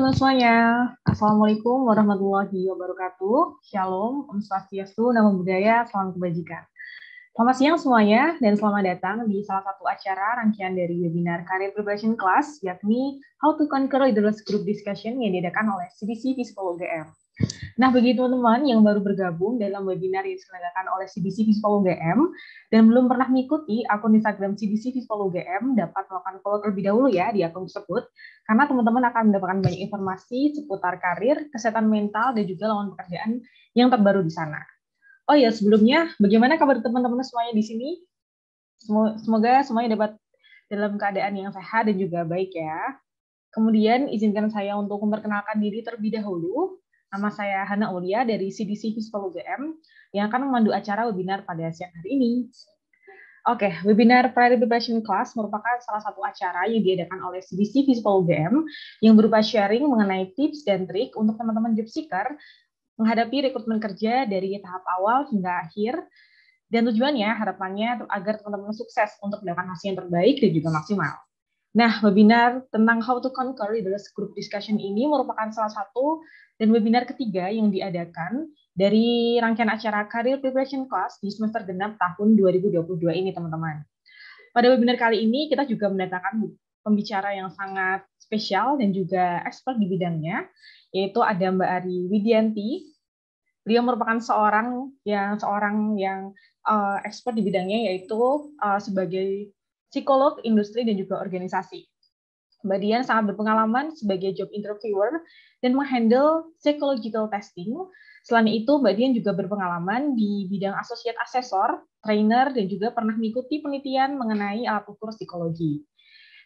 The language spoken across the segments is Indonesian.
teman-teman semuanya, Assalamualaikum warahmatullahi wabarakatuh. Shalom, Om Swastiastu, Namo Buddhaya, Salam Kebajikan. Selamat siang semuanya, dan selamat datang di salah satu acara rangkaian dari webinar Career Preparation Class, yakni How to Conquer Leaderless Group Discussion yang diadakan oleh CBC Visipol UGM. Nah, bagi teman-teman yang baru bergabung dalam webinar yang diselenggarakan oleh CBC Visipol UGM dan belum pernah mengikuti akun Instagram CBC Visipol UGM, dapat melakukan follow terlebih dahulu ya di akun tersebut, karena teman-teman akan mendapatkan banyak informasi seputar karir, kesehatan mental, dan juga lowongan pekerjaan yang terbaru di sana. Oh ya, sebelumnya, bagaimana kabar teman-teman semuanya di sini? Semoga semuanya dapat dalam keadaan yang sehat dan juga baik ya. Kemudian, izinkan saya untuk memperkenalkan diri terlebih dahulu. Nama saya Hana Aulia dari CDC Visipol UGM yang akan memandu acara webinar pada siang hari ini. Oke, webinar Career Preparation Class merupakan salah satu acara yang diadakan oleh CDC Visipol UGM yang berupa sharing mengenai tips dan trik untuk teman-teman job seeker menghadapi rekrutmen kerja dari tahap awal hingga akhir, dan tujuannya harapannya agar teman-teman sukses untuk mendapatkan hasil yang terbaik dan juga maksimal. Nah, webinar tentang How to Conquer Leaderless Group Discussion ini merupakan salah satu dan webinar ketiga yang diadakan dari rangkaian acara Career Preparation Class di semester genap tahun 2022 ini, teman-teman. Pada webinar kali ini, kita juga mendatangkan pembicara yang sangat spesial dan juga expert di bidangnya, yaitu ada Mbak Ari Widianti. Beliau merupakan seorang yang expert di bidangnya, yaitu sebagai psikolog industri dan juga organisasi. Mbak Dian sangat berpengalaman sebagai job interviewer dan menghandle psychological testing. Selain itu, Mbak Dian juga berpengalaman di bidang associate assessor, trainer, dan juga pernah mengikuti penelitian mengenai alat ukur psikologi.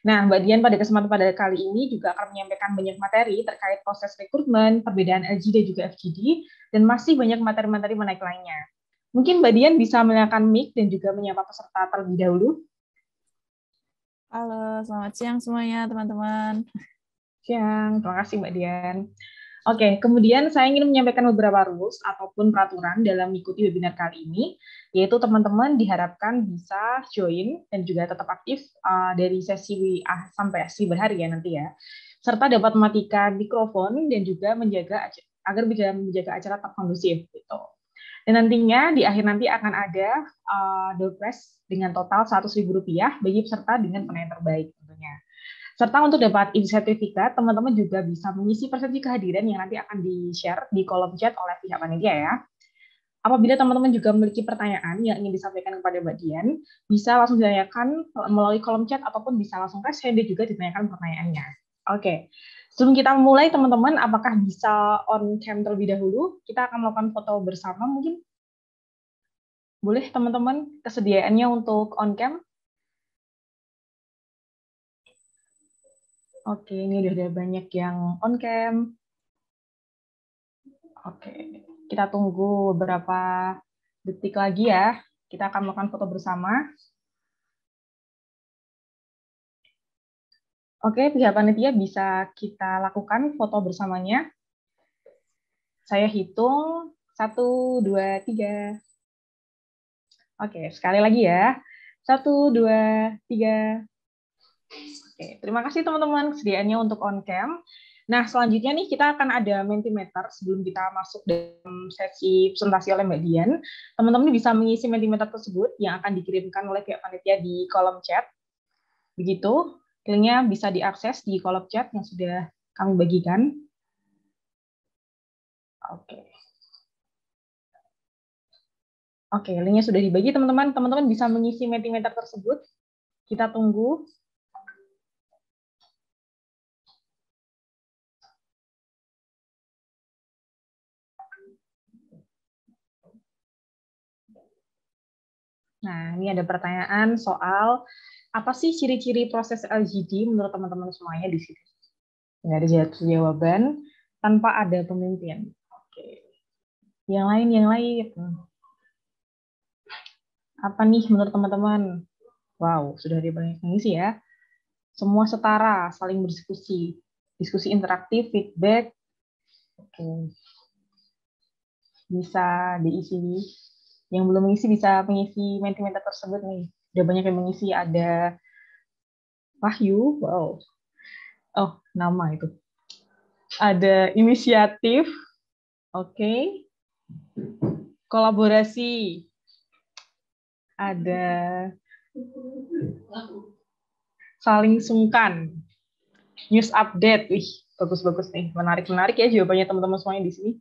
Nah, Mbak Dian pada kesempatan pada kali ini juga akan menyampaikan banyak materi terkait proses rekrutmen, perbedaan LG dan juga FGD, dan masih banyak materi-materi menarik lainnya. Mungkin Mbak Dian bisa menyalakan mic dan juga menyapa peserta terlebih dahulu. Halo, selamat siang semuanya teman-teman. Siang, terima kasih Mbak Dian. Oke, kemudian saya ingin menyampaikan beberapa rules ataupun peraturan dalam mengikuti webinar kali ini, yaitu teman-teman diharapkan bisa join dan juga tetap aktif dari sesi A sampai sesi berhari ya nanti ya, serta dapat mematikan mikrofon dan juga agar bisa menjaga acara tetap kondusif gitu. Dan nantinya di akhir nanti akan ada door prize dengan total Rp100.000 bagi peserta dengan penilaian terbaik tentunya. Serta untuk dapat sertifikat, teman-teman juga bisa mengisi persepsi kehadiran yang nanti akan di-share di kolom chat oleh pihak panitia ya. Apabila teman-teman juga memiliki pertanyaan yang ingin disampaikan kepada Mbak Dian, bisa langsung ditanyakan melalui kolom chat ataupun bisa langsung raise hand dan juga ditanyakan pertanyaannya. Oke. Sebelum kita mulai, teman-teman, apakah bisa on cam terlebih dahulu? Kita akan melakukan foto bersama mungkin. Boleh, teman-teman, kesediaannya untuk on cam? Oke, ini udah ada banyak yang on cam. Oke, kita tunggu beberapa detik lagi ya. Kita akan melakukan foto bersama. Oke, pihak panitia bisa kita lakukan foto bersamanya. Saya hitung 1, 2, 3. Oke, sekali lagi ya. 1, 2, 3. Oke, terima kasih teman-teman kesediaannya untuk on cam. Nah, selanjutnya nih kita akan ada Mentimeter sebelum kita masuk dalam sesi presentasi oleh Mbak Dian. Teman-teman bisa mengisi Mentimeter tersebut yang akan dikirimkan oleh pihak panitia di kolom chat. Begitu, linknya bisa diakses di kolom chat yang sudah kami bagikan. Oke. Oke, linknya sudah dibagi teman-teman. Teman-teman bisa mengisi Mentimeter tersebut. Kita tunggu. Nah, ini ada pertanyaan soal apa sih ciri-ciri proses LGD menurut teman-teman semuanya di sini. Nggak ada jawaban tanpa ada pemimpin. Oke. Yang lain. Apa nih menurut teman-teman? Wow, sudah ada banyak mengisi ya. Semua setara, saling berdiskusi. Diskusi interaktif, feedback. Oke. Bisa diisi. Yang belum mengisi bisa mengisi Mentimeter tersebut nih. Udah banyak yang mengisi, ada Wahyu. Wow. Oh, nama itu. Ada inisiatif, oke. Kolaborasi, ada saling sungkan, news update, wih bagus-bagus nih, menarik-menarik ya jawabannya teman-teman semuanya di sini.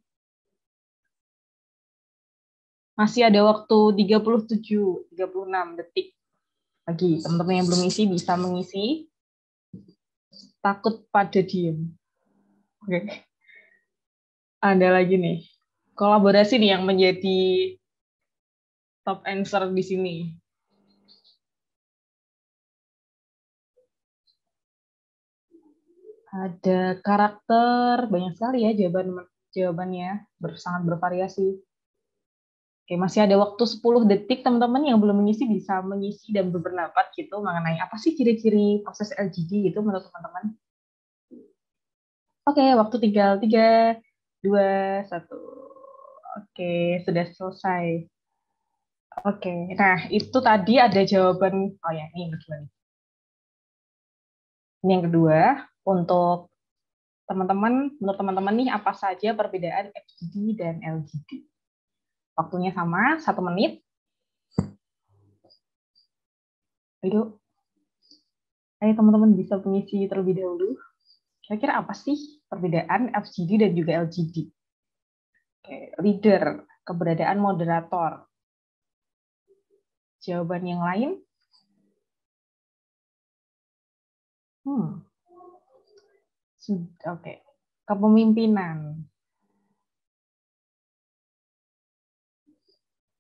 Masih ada waktu 36 detik lagi. Teman-teman yang belum ngisi bisa mengisi. Takut pada diem. Oke. Ada lagi nih. Kolaborasi nih yang menjadi top answer di sini. Ada karakter, banyak sekali ya jawabannya, sangat bervariasi. Oke, masih ada waktu 10 detik, teman-teman yang belum mengisi bisa mengisi dan berpendapat gitu mengenai apa sih ciri-ciri proses LGD gitu menurut teman-teman. Oke, waktu tinggal 3, 2, 1. Oke, sudah selesai. Oke, nah itu tadi ada jawaban, oh ya, ini yang kedua. Ini yang kedua, untuk teman-teman, menurut teman-teman nih apa saja perbedaan FGD dan LGD? Waktunya sama, 1 menit. Ayo teman-teman bisa mengisi terlebih dahulu. Kira-kira apa sih perbedaan FGD dan juga LGD? Oke, leader, keberadaan moderator. Jawaban yang lain? Oke. Kepemimpinan.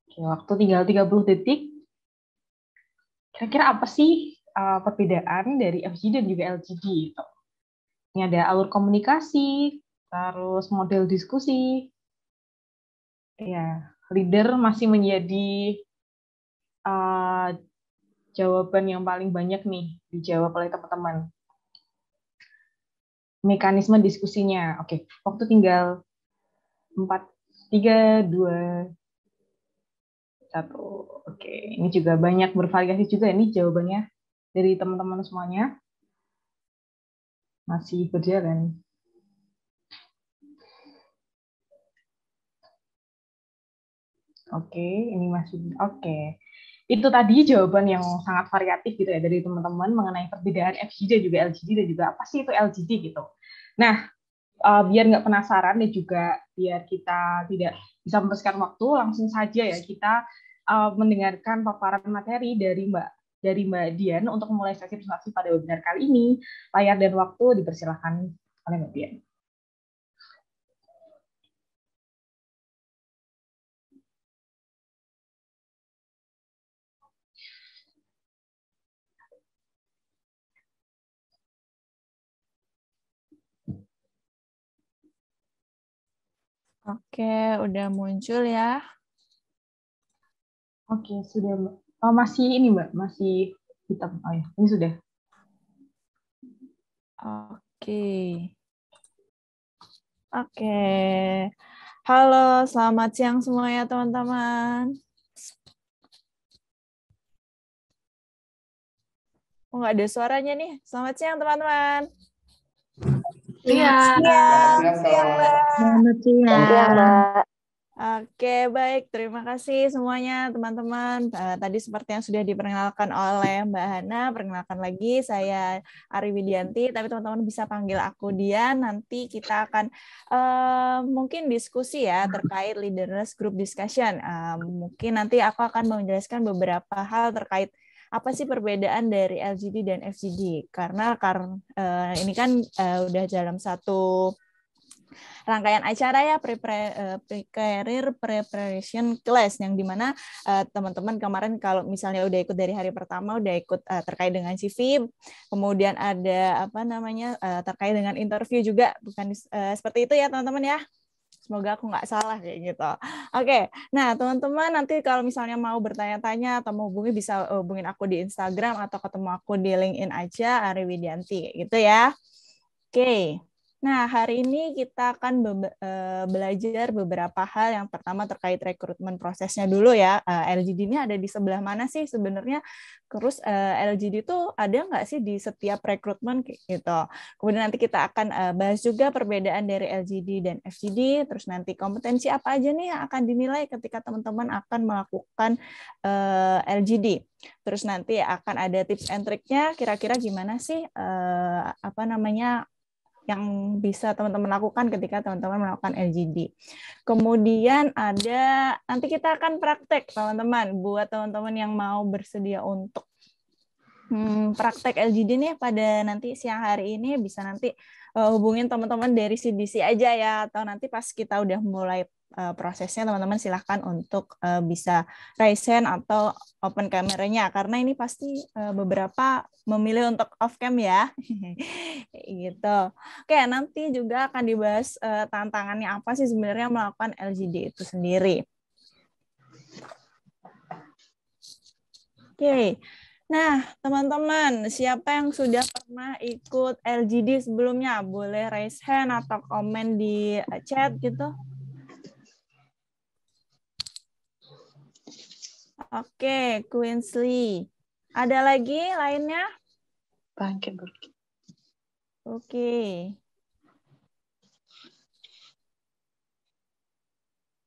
Oke, waktu tinggal 30 detik. Kira-kira apa sih perbedaan dari FGD dan juga LGD? Ini ada alur komunikasi, terus model diskusi. Ya, leader masih menjadi jawaban yang paling banyak nih dijawab oleh teman-teman. Mekanisme diskusinya. Oke, waktu tinggal 4, 3, 2, 1. Oke, ini juga banyak bervariasi juga ini jawabannya dari teman-teman semuanya. Masih berjalan. Oke, ini masih oke. Itu tadi jawaban yang sangat variatif gitu ya dari teman-teman mengenai perbedaan FGD dan juga LGD dan juga apa sih itu LGD gitu. Nah, biar nggak penasaran dan juga biar kita tidak bisa mempersingkat waktu, langsung saja ya kita mendengarkan paparan materi dari Mbak Dian untuk memulai sesi presentasi pada webinar kali ini. Layar dan waktu dipersilakan oleh Mbak Dian. Oke, udah muncul ya. Oke, sudah Mbak. Oh, masih ini Mbak, masih hitam. Oh ya, ini sudah. Oke. Oke. Halo, selamat siang semuanya teman-teman. Oh, nggak ada suaranya nih. Selamat siang teman-teman. Siang. Siang, Mbak. Selamat siang, Mbak. Oke, baik. Terima kasih semuanya, teman-teman. Tadi seperti yang sudah diperkenalkan oleh Mbak Hana, perkenalkan lagi, saya Ari Widianti, tapi teman-teman bisa panggil aku Dian. Nanti kita akan mungkin diskusi ya terkait leaders group discussion. Mungkin nanti aku akan menjelaskan beberapa hal terkait apa sih perbedaan dari LGD dan FGD. Karena ini kan udah dalam satu rangkaian acara ya pre-career preparation class yang dimana teman-teman kemarin kalau misalnya udah ikut dari hari pertama udah ikut terkait dengan CV, kemudian ada apa namanya terkait dengan interview juga, bukan seperti itu ya teman-teman ya. Semoga aku nggak salah kayak gitu. Oke, nah teman-teman nanti kalau misalnya mau bertanya-tanya atau mau hubungi bisa hubungin aku di Instagram atau ketemu aku di LinkedIn aja, Ari Widianti gitu ya. Oke. Nah, hari ini kita akan belajar beberapa hal. Yang pertama terkait rekrutmen prosesnya dulu ya. LGD ini ada di sebelah mana sih sebenarnya? Terus LGD itu ada nggak sih di setiap rekrutmen gitu. Kemudian nanti kita akan bahas juga perbedaan dari LGD dan FGD. Terus nanti kompetensi apa aja nih yang akan dinilai ketika teman-teman akan melakukan LGD. Terus nanti akan ada tips and triknya. Kira-kira gimana sih yang bisa teman-teman lakukan ketika teman-teman melakukan LGD. Kemudian nanti kita akan praktek teman-teman, buat teman-teman yang mau bersedia untuk praktek LGD nih pada nanti siang hari ini, bisa nanti hubungin teman-teman dari CDC aja ya, atau nanti pas kita udah mulai prosesnya teman-teman silahkan untuk bisa raise hand atau open kameranya, karena ini pasti beberapa memilih untuk off cam ya. Gitu. Oke, nanti juga akan dibahas tantangannya apa sih sebenarnya melakukan LGD itu sendiri. Oke. Nah, teman-teman, siapa yang sudah pernah ikut LGD sebelumnya? Boleh raise hand atau komen di chat gitu. Oke, Queensley. Ada lagi lainnya? Bangkit. Oke.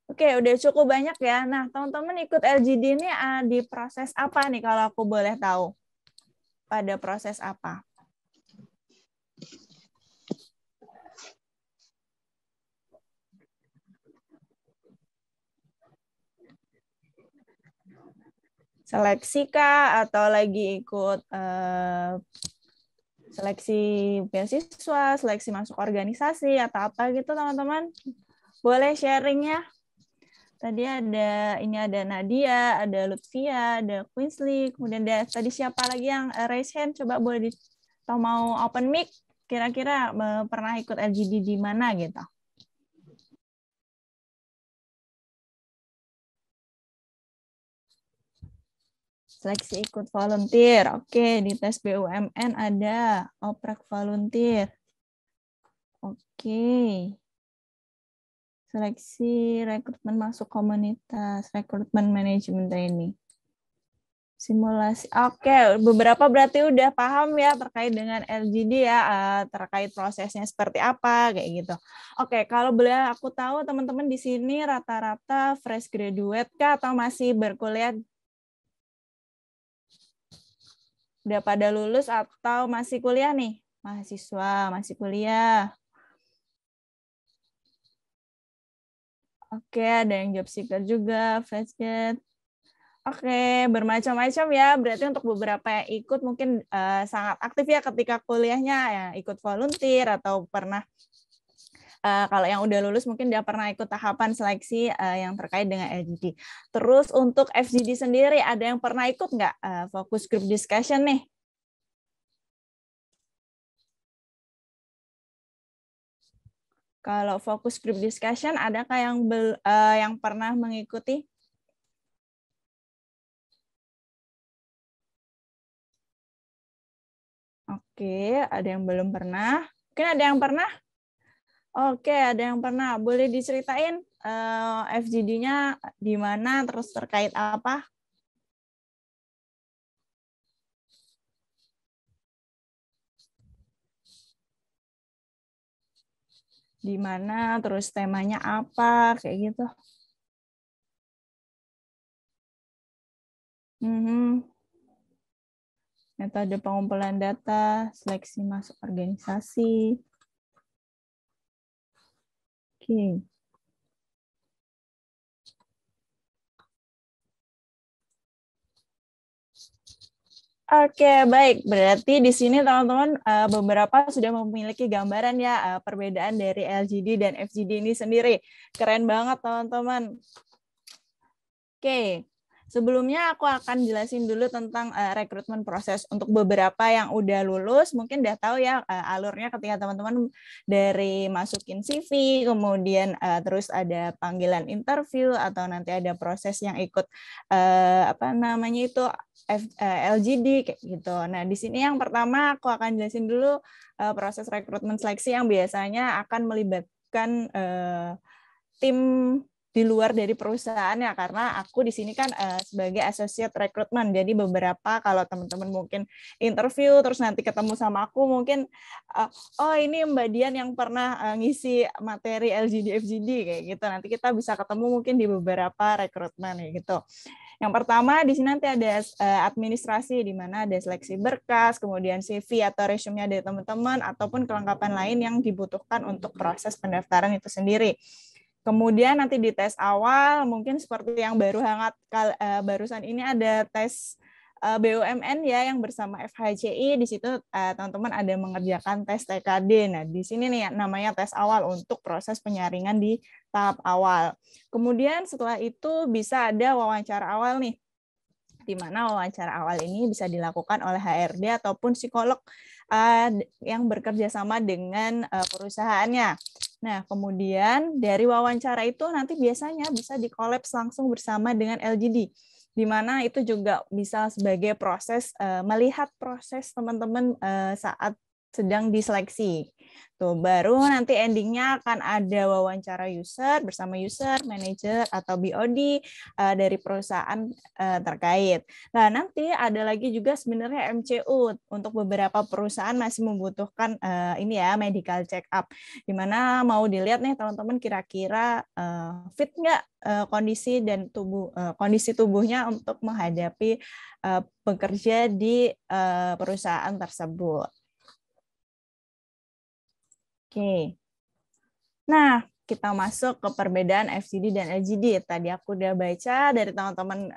Oke, udah cukup banyak ya. Nah, teman-teman ikut LGD ini di proses apa nih kalau aku boleh tahu? Pada proses apa? Seleksi kah atau lagi ikut seleksi beasiswa, seleksi masuk organisasi atau apa gitu teman-teman? Boleh sharingnya? Tadi ada Nadia, ada Lutfia, ada Queensley, kemudian ada tadi siapa lagi yang raise hand? Coba boleh atau mau open mic? Kira-kira pernah ikut LGD di mana gitu? Seleksi ikut volunteer. Oke, di tes BUMN ada oprek volunteer. Oke. Seleksi rekrutmen masuk komunitas, rekrutmen manajemen training. Simulasi. Oke, beberapa berarti udah paham ya terkait dengan LGD ya, terkait prosesnya seperti apa kayak gitu. Oke, kalau boleh aku tahu teman-teman di sini rata-rata fresh graduate kah atau masih berkuliah? Udah pada lulus atau masih kuliah nih? Mahasiswa, masih kuliah. Oke, ada yang job seeker juga, fresh grad. Oke, bermacam-macam ya. Berarti untuk beberapa yang ikut mungkin sangat aktif ya ketika kuliahnya, ya ikut volunteer atau pernah kalau yang udah lulus mungkin dia pernah ikut tahapan seleksi yang terkait dengan LGD. Terus untuk FGD sendiri ada yang pernah ikut nggak fokus group discussion nih? Kalau fokus group discussion, adakah yang pernah mengikuti? Oke, ada yang belum pernah. Mungkin ada yang pernah? Oke, ada yang pernah. Boleh diceritain FGD-nya di mana, terus terkait apa? Di mana, terus temanya apa, kayak gitu. Metode pengumpulan data, seleksi masuk organisasi. Oke. Oke, baik. Berarti di sini teman-teman beberapa sudah memiliki gambaran ya perbedaan dari LGD dan FGD ini sendiri. Keren banget teman-teman. Oke. Sebelumnya aku akan jelasin dulu tentang rekrutmen proses. Untuk beberapa yang udah lulus, mungkin udah tahu ya alurnya ketika teman-teman dari masukin CV, kemudian terus ada panggilan interview, atau nanti ada proses yang ikut apa namanya itu LGD kayak gitu. Nah, di sini yang pertama aku akan jelasin dulu proses rekrutmen seleksi yang biasanya akan melibatkan tim di luar dari perusahaan ya, karena aku di sini kan sebagai associate recruitment. Jadi beberapa kalau teman-teman mungkin interview terus nanti ketemu sama aku mungkin oh ini Mbak Dian yang pernah ngisi materi LGD FGD kayak gitu. Nanti kita bisa ketemu mungkin di beberapa rekrutmen kayak gitu. Yang pertama di sini nanti ada administrasi, di mana ada seleksi berkas, kemudian CV atau resume-nya dari teman-teman ataupun kelengkapan lain yang dibutuhkan untuk proses pendaftaran itu sendiri. Kemudian nanti di tes awal, mungkin seperti yang baru hangat barusan ini ada tes BUMN ya yang bersama FHCI. Di situ teman-teman ada mengerjakan tes TKD. Nah, di sini nih namanya tes awal untuk proses penyaringan di tahap awal. Kemudian setelah itu bisa ada wawancara awal nih, di mana wawancara awal ini bisa dilakukan oleh HRD ataupun psikolog yang bekerja sama dengan perusahaannya. Nah, kemudian dari wawancara itu nanti biasanya bisa dikolaps langsung bersama dengan LGD, di mana itu juga bisa sebagai proses melihat proses teman-teman saat sedang diseleksi. Tuh, baru nanti endingnya akan ada wawancara user bersama user, manager, atau BOD dari perusahaan terkait. Nah, nanti ada lagi juga sebenarnya MCU. Untuk beberapa perusahaan masih membutuhkan ini ya, medical check up. Di mana mau dilihat nih teman-teman kira-kira fit nggak kondisi dan kondisi tubuhnya untuk menghadapi bekerja di perusahaan tersebut. Oke. Nah, kita masuk ke perbedaan FGD dan LGD. Tadi aku udah baca dari teman-teman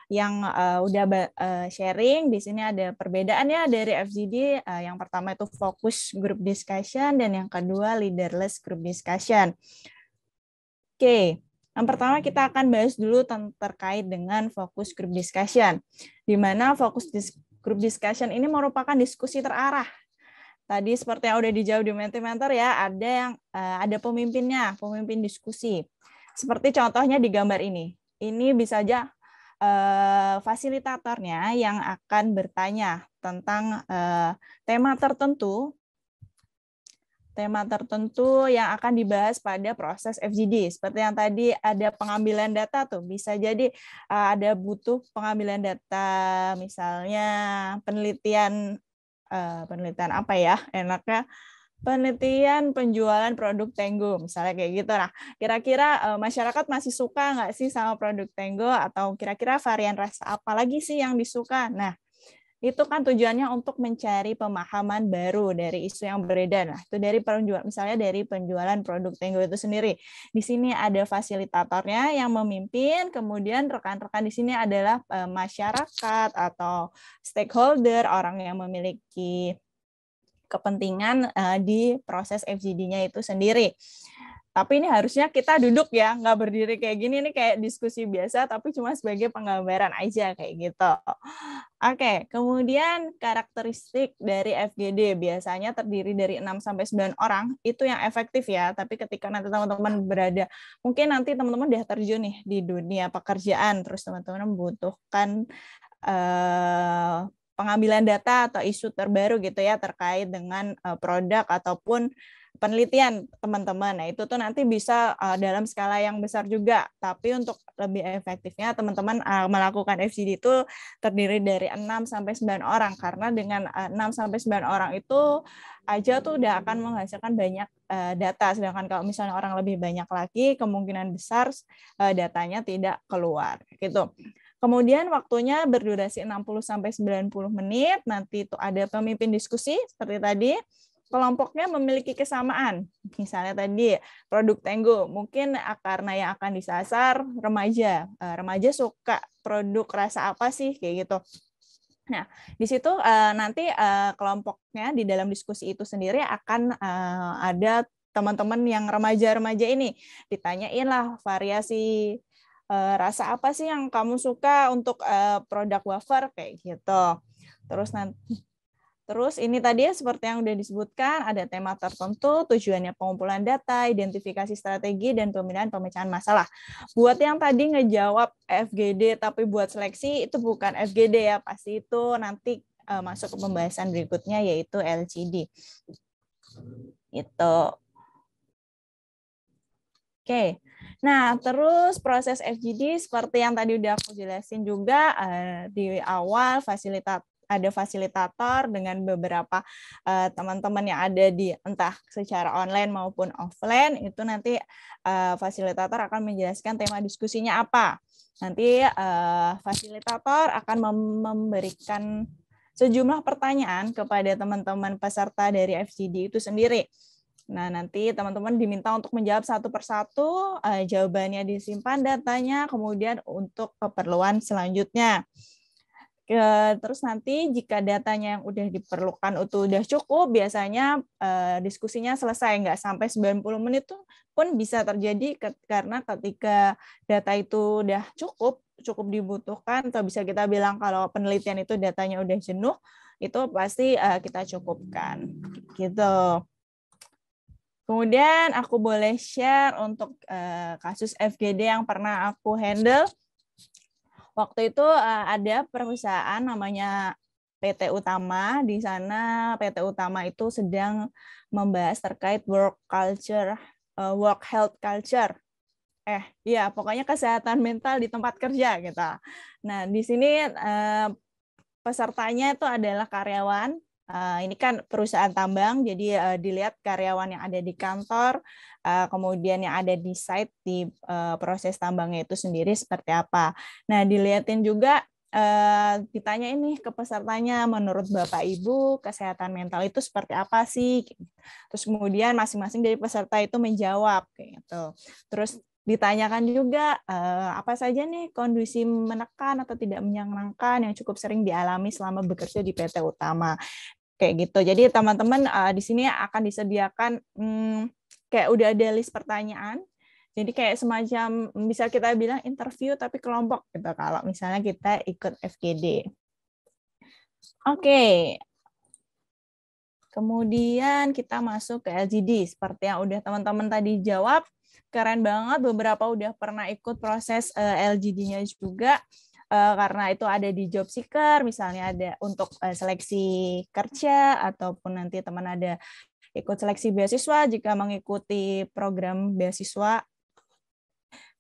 yang udah sharing. Di sini ada perbedaan ya dari FGD. Yang pertama itu focus group discussion dan yang kedua leaderless group discussion. Oke. Yang pertama kita akan bahas dulu terkait dengan focus group discussion. Di mana focus group discussion ini merupakan diskusi terarah. Tadi seperti yang udah dijawab di Mentimeter ya, ada pemimpinnya, pemimpin diskusi. Seperti contohnya di gambar ini. Ini bisa aja fasilitatornya yang akan bertanya tentang tema tertentu yang akan dibahas pada proses FGD. Seperti yang tadi ada pengambilan data tuh, bisa jadi ada butuh pengambilan data, misalnya penelitian apa ya enaknya, penelitian penjualan produk Tenggo misalnya kayak gitu. Nah, kira-kira masyarakat masih suka nggak sih sama produk Tenggo, atau kira-kira varian rasa apa lagi sih yang disuka? Nah, itu kan tujuannya untuk mencari pemahaman baru dari isu yang beredar. Nah, itu dari misalnya dari penjualan produk Tenggo itu sendiri. Di sini ada fasilitatornya yang memimpin, kemudian rekan-rekan di sini adalah masyarakat atau stakeholder, orang yang memiliki kepentingan di proses FGD-nya itu sendiri. Tapi ini harusnya kita duduk ya, nggak berdiri kayak gini, ini kayak diskusi biasa, tapi cuma sebagai penggambaran aja kayak gitu. Oke, kemudian karakteristik dari FGD biasanya terdiri dari 6-9 orang, itu yang efektif ya, tapi ketika nanti teman-teman berada, mungkin nanti teman-teman udah terjun nih di dunia pekerjaan, terus teman-teman membutuhkan pengambilan data atau isu terbaru gitu ya terkait dengan produk ataupun penelitian teman-teman. Nah, itu tuh nanti bisa dalam skala yang besar juga. Tapi untuk lebih efektifnya teman-teman melakukan FGD itu terdiri dari 6-9 orang, karena dengan 6-9 orang itu aja tuh udah akan menghasilkan banyak data. Sedangkan kalau misalnya orang lebih banyak lagi, kemungkinan besar datanya tidak keluar gitu. Kemudian waktunya berdurasi 60-90 menit. Nanti itu ada pemimpin diskusi seperti tadi. Kelompoknya memiliki kesamaan. Misalnya tadi produk Tenggo, mungkin karena yang akan disasar remaja. Remaja suka produk rasa apa sih kayak gitu. Nah, di situ nanti kelompoknya di dalam diskusi itu sendiri akan ada teman-teman yang remaja-remaja ini ditanyain lah variasi rasa apa sih yang kamu suka untuk produk wafer kayak gitu. Terus ini tadi seperti yang udah disebutkan, ada tema tertentu, tujuannya pengumpulan data, identifikasi strategi, dan pemecahan masalah. Buat yang tadi ngejawab FGD tapi buat seleksi, itu bukan FGD ya, pasti itu nanti masuk ke pembahasan berikutnya, yaitu LGD. Itu. Oke. Nah, terus proses FGD seperti yang tadi udah aku jelasin juga di awal, ada fasilitator dengan beberapa teman-teman yang ada di entah secara online maupun offline, itu nanti fasilitator akan menjelaskan tema diskusinya apa. Nanti fasilitator akan memberikan sejumlah pertanyaan kepada teman-teman peserta dari FGD itu sendiri. Nah, nanti teman-teman diminta untuk menjawab satu persatu, jawabannya disimpan datanya, kemudian untuk keperluan selanjutnya. Terus nanti jika datanya yang udah diperlukan itu udah cukup, biasanya diskusinya selesai, nggak sampai 90 menit pun bisa terjadi karena ketika data itu udah cukup dibutuhkan, atau bisa kita bilang kalau penelitian itu datanya udah jenuh, itu pasti kita cukupkan. Gitu. Kemudian aku boleh share untuk kasus FGD yang pernah aku handle. Waktu itu ada perusahaan namanya PT Utama. Di sana PT Utama itu sedang membahas terkait work health culture. Iya, pokoknya kesehatan mental di tempat kerja gitu. Nah, di sini pesertanya itu adalah karyawan. Ini kan perusahaan tambang, jadi dilihat karyawan yang ada di kantor, kemudian yang ada di site di proses tambangnya itu sendiri seperti apa. Nah, dilihatin juga, ditanya ini ke pesertanya, menurut Bapak Ibu kesehatan mental itu seperti apa sih? Terus kemudian masing-masing dari peserta itu menjawab kayak gitu. Terus ditanyakan juga apa saja nih kondisi menekan atau tidak menyenangkan yang cukup sering dialami selama bekerja di PT Utama. Kayak gitu. Jadi teman-teman di sini akan disediakan kayak udah ada list pertanyaan. Jadi kayak semacam bisa kita bilang interview tapi kelompok gitu kalau misalnya kita ikut FGD. Oke. Kemudian kita masuk ke LGD seperti yang udah teman-teman tadi jawab. Keren banget, beberapa udah pernah ikut proses LGD-nya juga. Karena itu ada di job seeker, misalnya ada untuk seleksi kerja, ataupun nanti teman ada ikut seleksi beasiswa jika mengikuti program beasiswa.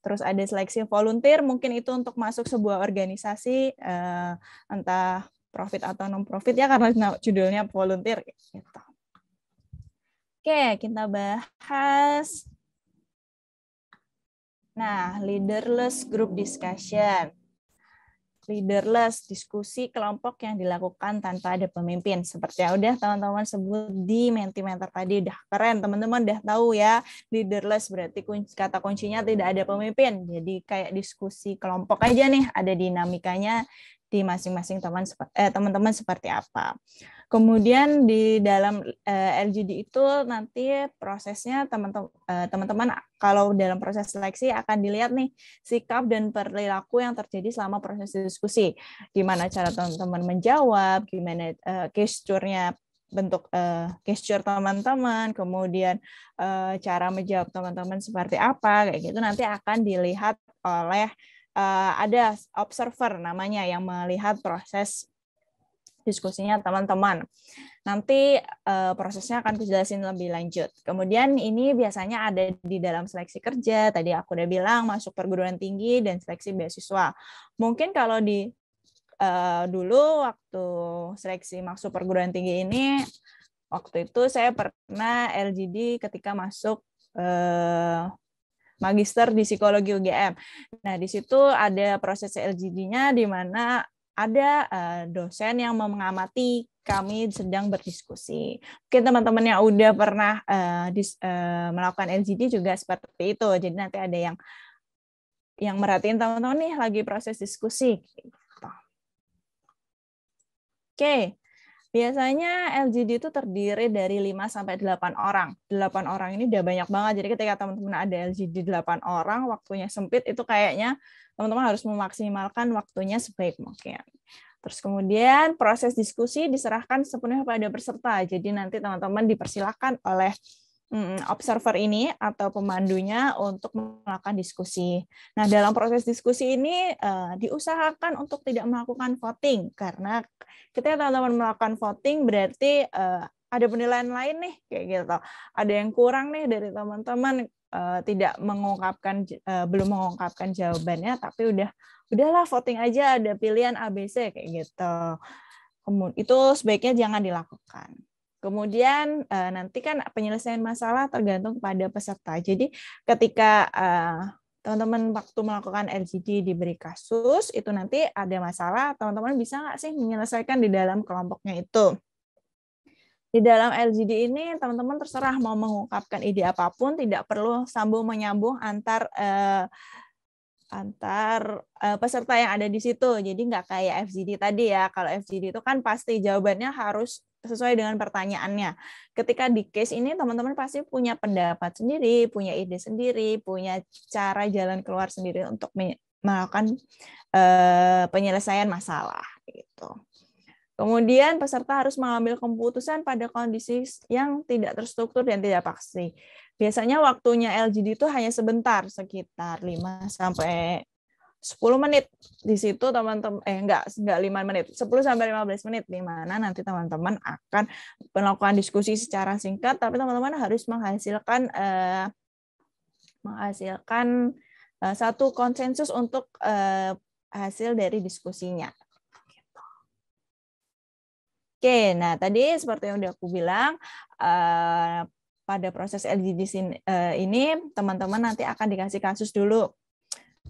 Terus ada seleksi volunteer, mungkin itu untuk masuk sebuah organisasi, entah profit atau non-profit ya, karena judulnya volunteer. Gitu. Oke, kita bahas. Nah, leaderless group discussion. Leaderless, diskusi kelompok yang dilakukan tanpa ada pemimpin. Seperti yang udah teman-teman sebut di Mentimeter tadi, udah keren. Teman-teman udah tahu ya, leaderless berarti kata kuncinya tidak ada pemimpin. Jadi kayak diskusi kelompok aja nih, ada dinamikanya di masing-masing teman-teman seperti apa. Kemudian di dalam LGD itu nanti prosesnya teman-teman kalau dalam proses seleksi akan dilihat nih sikap dan perilaku yang terjadi selama proses diskusi. Gimana cara teman-teman menjawab, gimana gesture-nya, bentuk gesture teman-teman, kemudian cara menjawab teman-teman seperti apa, kayak gitu nanti akan dilihat oleh ada observer namanya yang melihat proses diskusinya teman-teman. Nanti prosesnya akan kejelasin lebih lanjut. Kemudian ini biasanya ada di dalam seleksi kerja. Tadi aku udah bilang masuk perguruan tinggi dan seleksi beasiswa. Mungkin kalau di dulu waktu seleksi masuk perguruan tinggi ini, waktu itu saya pernah LGD ketika masuk magister di psikologi UGM. Nah, di situ ada proses LGD-nya di mana ada dosen yang mengamati kami sedang berdiskusi. Mungkin teman-teman yang udah pernah melakukan LGD juga seperti itu. Jadi nanti ada yang merhatiin teman-teman nih lagi proses diskusi. Oke. Biasanya LGD itu terdiri dari 5 sampai 8 orang. 8 orang ini udah banyak banget. Jadi ketika teman-teman ada LGD 8 orang, waktunya sempit, itu kayaknya teman-teman harus memaksimalkan waktunya sebaik mungkin. Terus kemudian proses diskusi diserahkan sepenuhnya pada peserta. Jadi nanti teman-teman dipersilakan oleh observer ini atau pemandunya untuk melakukan diskusi. Nah, dalam proses diskusi ini diusahakan untuk tidak melakukan voting, karena ketika teman-teman melakukan voting berarti ada penilaian lain nih, kayak gitu. Ada yang kurang nih dari teman-teman, tidak mengungkapkan, belum mengungkapkan jawabannya, tapi udahlah voting aja, ada pilihan ABC kayak gitu. Itu sebaiknya jangan dilakukan. Kemudian nanti kan penyelesaian masalah tergantung pada peserta. Jadi ketika teman-teman waktu melakukan LGD diberi kasus, itu nanti ada masalah, teman-teman bisa nggak sih menyelesaikan di dalam kelompoknya itu. Di dalam LGD ini teman-teman terserah mau mengungkapkan ide apapun, tidak perlu sambung menyambung antar peserta yang ada di situ. Jadi nggak kayak FGD tadi ya. Kalau FGD itu kan pasti jawabannya harus sesuai dengan pertanyaannya. Ketika di case ini teman-teman pasti punya pendapat sendiri, punya ide sendiri, punya cara jalan keluar sendiri untuk melakukan penyelesaian masalah gitu. Kemudian peserta harus mengambil keputusan pada kondisi yang tidak terstruktur dan tidak pasti. Biasanya waktunya LGD itu hanya sebentar, sekitar 5 sampai 10 menit. Di situ teman-teman enggak 5 menit, 10 sampai 15 menit, di mana nanti teman-teman akan melakukan diskusi secara singkat, tapi teman-teman harus menghasilkan satu konsensus untuk hasil dari diskusinya. Oke, nah tadi seperti yang udah aku bilang, pada proses LGD ini teman-teman nanti akan dikasih kasus dulu.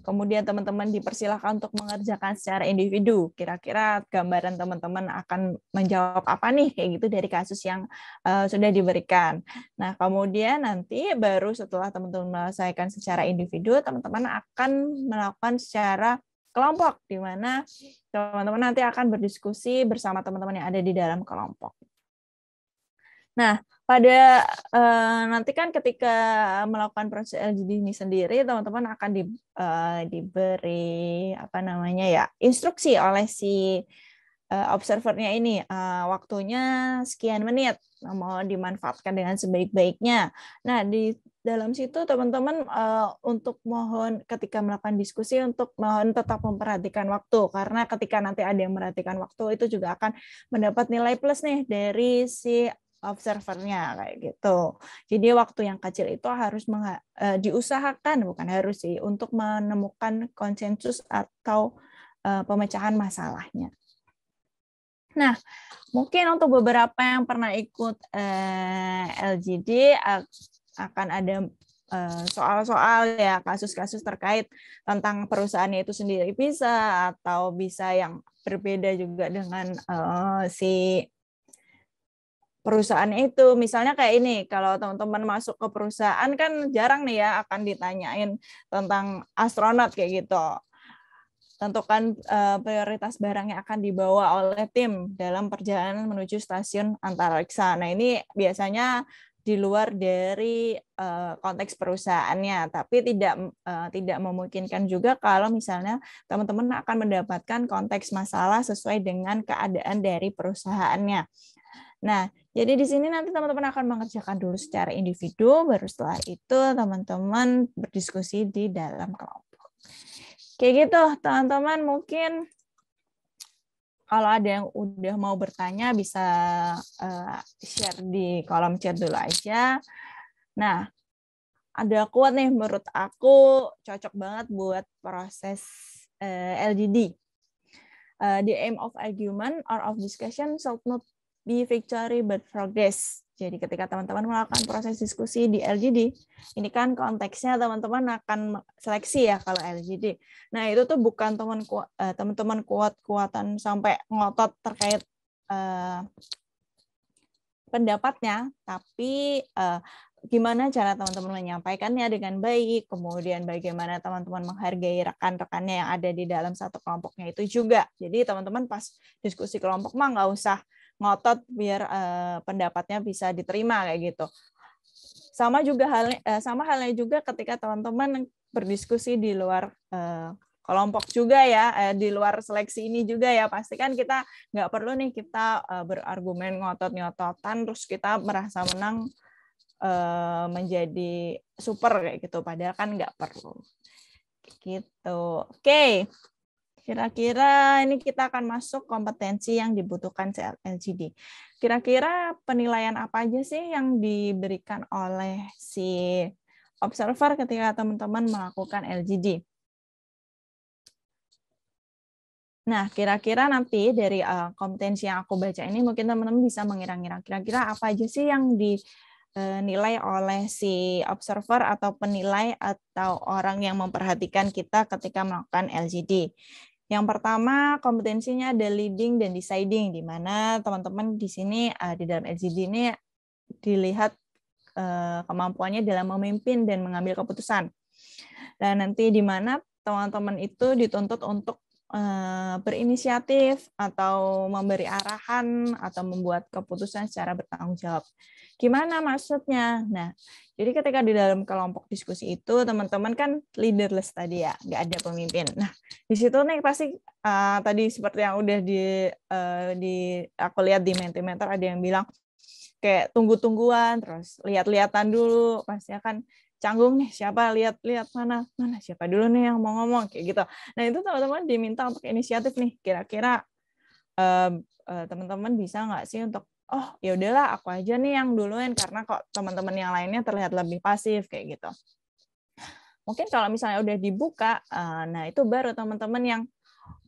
Kemudian teman-teman dipersilakan untuk mengerjakan secara individu. Kira-kira gambaran teman-teman akan menjawab apa nih kayak gitu dari kasus yang sudah diberikan. Nah, kemudian nanti baru setelah teman-teman menyelesaikan secara individu, teman-teman akan melakukan secara kelompok, di mana teman-teman nanti akan berdiskusi bersama teman-teman yang ada di dalam kelompok. Nah, pada nanti kan ketika melakukan proses LGD ini sendiri, teman-teman akan diberi instruksi oleh si observernya ini, waktunya sekian menit, mau dimanfaatkan dengan sebaik-baiknya. Nah, di dalam situ teman-teman untuk mohon ketika melakukan diskusi untuk mohon tetap memperhatikan waktu, karena ketika nanti ada yang memperhatikan waktu itu juga akan mendapat nilai plus nih dari si observernya kayak gitu. Jadi waktu yang kecil itu harus diusahakan, bukan harus sih, untuk menemukan konsensus atau pemecahan masalahnya. Nah, mungkin untuk beberapa yang pernah ikut LGD akan ada soal-soal ya, kasus-kasus terkait tentang perusahaannya itu sendiri bisa, atau bisa yang berbeda juga dengan si perusahaannya itu. Misalnya kayak ini, kalau teman-teman masuk ke perusahaan kan jarang nih ya akan ditanyain tentang astronot kayak gitu. Tentukan prioritas barang yang akan dibawa oleh tim dalam perjalanan menuju stasiun antariksa. Nah, ini biasanya di luar dari konteks perusahaannya, tapi tidak memungkinkan juga kalau misalnya teman-teman akan mendapatkan konteks masalah sesuai dengan keadaan dari perusahaannya. Nah, jadi di sini nanti teman-teman akan mengerjakan dulu secara individu, baru setelah itu teman-teman berdiskusi di dalam kelompok. Kayak gitu, teman-teman. Mungkin kalau ada yang udah mau bertanya bisa share di kolom chat dulu aja. Nah, ada quote nih menurut aku cocok banget buat proses LGD. The aim of argument or of discussion should not be victory but progress. Jadi ketika teman-teman melakukan proses diskusi di LGD, ini kan konteksnya teman-teman akan seleksi ya kalau LGD. Nah, itu tuh bukan teman-teman kuat-kuatan sampai ngotot terkait pendapatnya, tapi gimana cara teman-teman menyampaikannya dengan baik, kemudian bagaimana teman-teman menghargai rekan-rekannya yang ada di dalam satu kelompoknya itu juga. Jadi teman-teman pas diskusi kelompok mah nggak usah ngotot biar pendapatnya bisa diterima kayak gitu. Sama halnya juga ketika teman-teman berdiskusi di luar kelompok juga ya, di luar seleksi ini juga ya, pastikan kita nggak perlu nih kita berargumen ngotot-ngototan terus kita merasa menang menjadi super kayak gitu, padahal kan nggak perlu gitu. Oke. Kira-kira ini kita akan masuk kompetensi yang dibutuhkan LGD. Kira-kira penilaian apa aja sih yang diberikan oleh si observer ketika teman-teman melakukan LGD? Nah, kira-kira nanti dari kompetensi yang aku baca ini mungkin teman-teman bisa mengira-ngira kira-kira apa aja sih yang dinilai oleh si observer atau penilai atau orang yang memperhatikan kita ketika melakukan LGD. Yang pertama, kompetensinya ada leading dan deciding, di mana teman-teman di sini di dalam LGD ini dilihat kemampuannya dalam memimpin dan mengambil keputusan. Dan nanti di mana teman-teman itu dituntut untuk berinisiatif atau memberi arahan atau membuat keputusan secara bertanggung jawab. Gimana maksudnya? Nah, jadi ketika di dalam kelompok diskusi itu teman-teman kan leaderless tadi ya, nggak ada pemimpin. Nah, di situ nih pasti tadi seperti yang udah aku lihat di Mentimeter ada yang bilang kayak tunggu-tungguan, terus lihat-lihatan dulu, pasti akan canggung nih siapa lihat mana siapa dulu nih yang mau ngomong kayak gitu. Nah itu teman-teman diminta untuk inisiatif nih, kira-kira teman-teman bisa nggak sih untuk ya udahlah aku aja nih yang duluan karena kok teman-teman yang lainnya terlihat lebih pasif kayak gitu. Mungkin kalau misalnya udah dibuka, nah itu baru teman-teman yang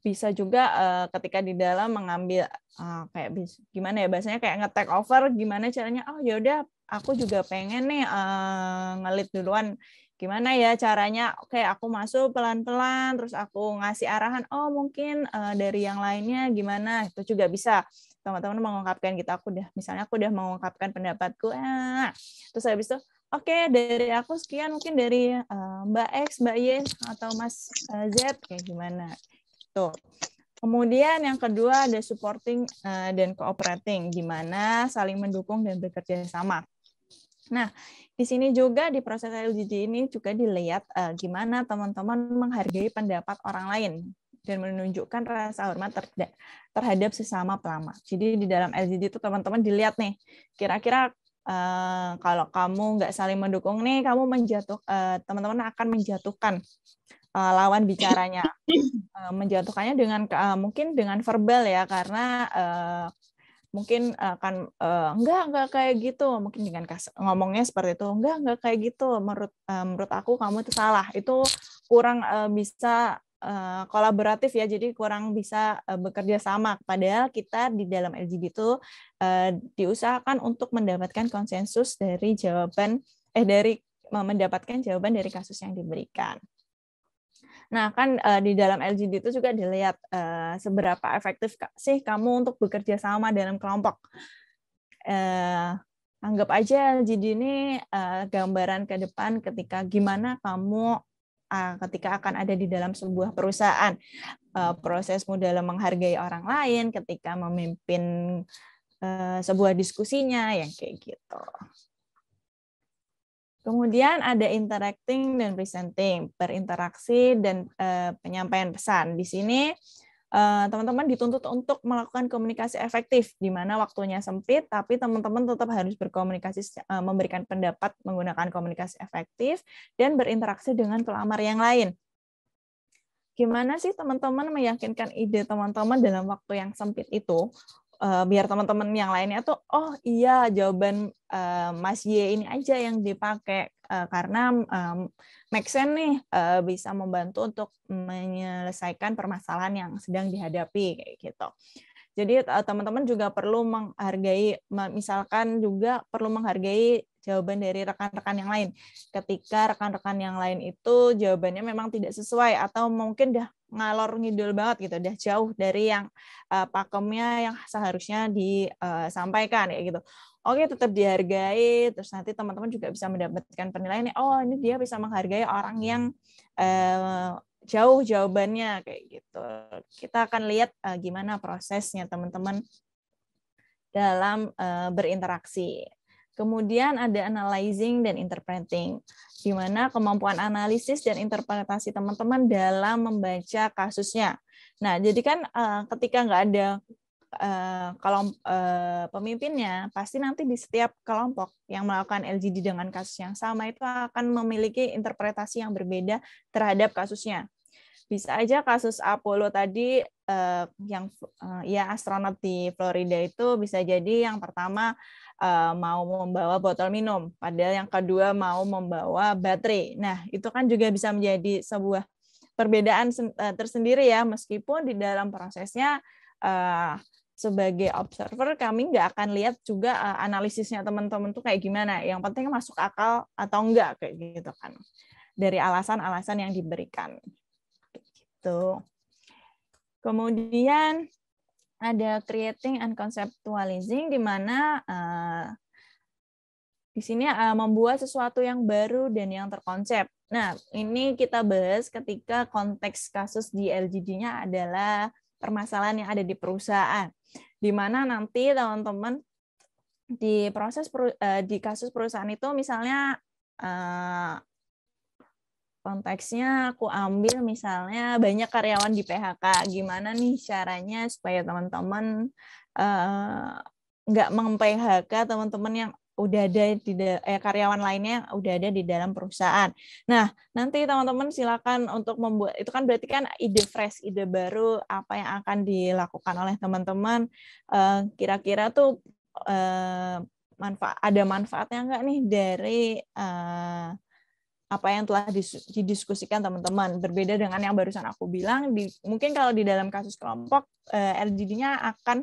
bisa juga ketika di dalam mengambil kayak gimana ya bahasanya kayak nge-take over, gimana caranya ya udah aku juga pengen nih ngelit duluan, gimana ya caranya, oke aku masuk pelan-pelan terus aku ngasih arahan, mungkin dari yang lainnya gimana, itu juga bisa teman-teman mengungkapkan gitu, aku udah mengungkapkan pendapatku, terus habis itu oke, dari aku sekian, mungkin dari Mbak X, Mbak Y atau Mas Z kayak gimana. Tuh. Kemudian yang kedua ada supporting dan cooperating, di mana saling mendukung dan bekerja sama. Nah, di sini juga di proses LGD ini juga dilihat gimana teman-teman menghargai pendapat orang lain dan menunjukkan rasa hormat terhadap sesama pelamar. Jadi di dalam LGD itu teman-teman dilihat nih, kira-kira kalau kamu nggak saling mendukung nih, kamu teman-teman akan menjatuhkan lawan bicaranya, menjatuhkannya dengan mungkin dengan verbal ya, karena mungkin akan enggak kayak gitu, mungkin dengan ngomongnya seperti itu, enggak kayak gitu, menurut aku kamu itu salah, itu kurang bisa kolaboratif ya, jadi kurang bisa bekerja sama. Padahal kita di dalam LGD itu diusahakan untuk mendapatkan konsensus dari mendapatkan jawaban dari kasus yang diberikan. Nah, kan di dalam LGD itu juga dilihat seberapa efektif sih kamu untuk bekerja sama dalam kelompok. Anggap aja LGD ini gambaran ke depan ketika gimana kamu ketika akan ada di dalam sebuah perusahaan. Prosesmu dalam menghargai orang lain, ketika memimpin sebuah diskusinya, yang kayak gitu. Kemudian ada interacting dan presenting, berinteraksi dan penyampaian pesan. Di sini teman-teman dituntut untuk melakukan komunikasi efektif, di mana waktunya sempit, tapi teman-teman tetap harus berkomunikasi, memberikan pendapat menggunakan komunikasi efektif, dan berinteraksi dengan pelamar yang lain. Gimana sih teman-teman meyakinkan ide teman-teman dalam waktu yang sempit itu, biar teman-teman yang lainnya tuh iya jawaban Mas Y ini aja yang dipakai karena make sense nih, bisa membantu untuk menyelesaikan permasalahan yang sedang dihadapi kayak gitu. Jadi teman-teman juga perlu menghargai, misalkan juga perlu menghargai jawaban dari rekan-rekan yang lain. Ketika rekan-rekan yang lain itu jawabannya memang tidak sesuai atau mungkin udah ngalor ngidul banget gitu, udah jauh dari yang pakemnya yang seharusnya disampaikan kayak gitu. Oke, tetap dihargai, terus nanti teman-teman juga bisa mendapatkan penilaian, ini dia bisa menghargai orang yang jauh jawabannya kayak gitu. Kita akan lihat gimana prosesnya teman-teman dalam berinteraksi. Kemudian ada analyzing dan interpreting, di mana kemampuan analisis dan interpretasi teman-teman dalam membaca kasusnya. Nah, jadi kan ketika nggak ada pemimpinnya, pasti nanti di setiap kelompok yang melakukan LGD dengan kasus yang sama itu akan memiliki interpretasi yang berbeda terhadap kasusnya. Bisa aja kasus Apollo tadi yang astronot di Florida itu bisa jadi yang pertama mau membawa botol minum, padahal yang kedua mau membawa baterai. Nah, itu kan juga bisa menjadi sebuah perbedaan tersendiri ya, meskipun di dalam prosesnya sebagai observer kami nggak akan lihat juga analisisnya teman-teman tuh kayak gimana. Yang penting masuk akal atau enggak kayak gitu kan. Dari alasan-alasan yang diberikan. Gitu. Kemudian ada creating and conceptualizing, di mana di sini membuat sesuatu yang baru dan yang terkonsep. Nah, ini kita bahas ketika konteks kasus di LGD-nya adalah permasalahan yang ada di perusahaan, di mana nanti teman-teman di di kasus perusahaan itu misalnya konteksnya aku ambil misalnya banyak karyawan di PHK, gimana nih caranya supaya teman-teman nggak meng-PHK teman-teman yang udah ada di karyawan lainnya yang udah ada di dalam perusahaan. Nah, nanti teman-teman silakan untuk membuat, itu kan berarti kan ide fresh, ide baru apa yang akan dilakukan oleh teman-teman. Kira-kira tuh ada manfaatnya nggak nih dari apa yang telah didiskusikan teman-teman. Berbeda dengan yang barusan aku bilang, mungkin kalau di dalam kasus kelompok, LGD-nya akan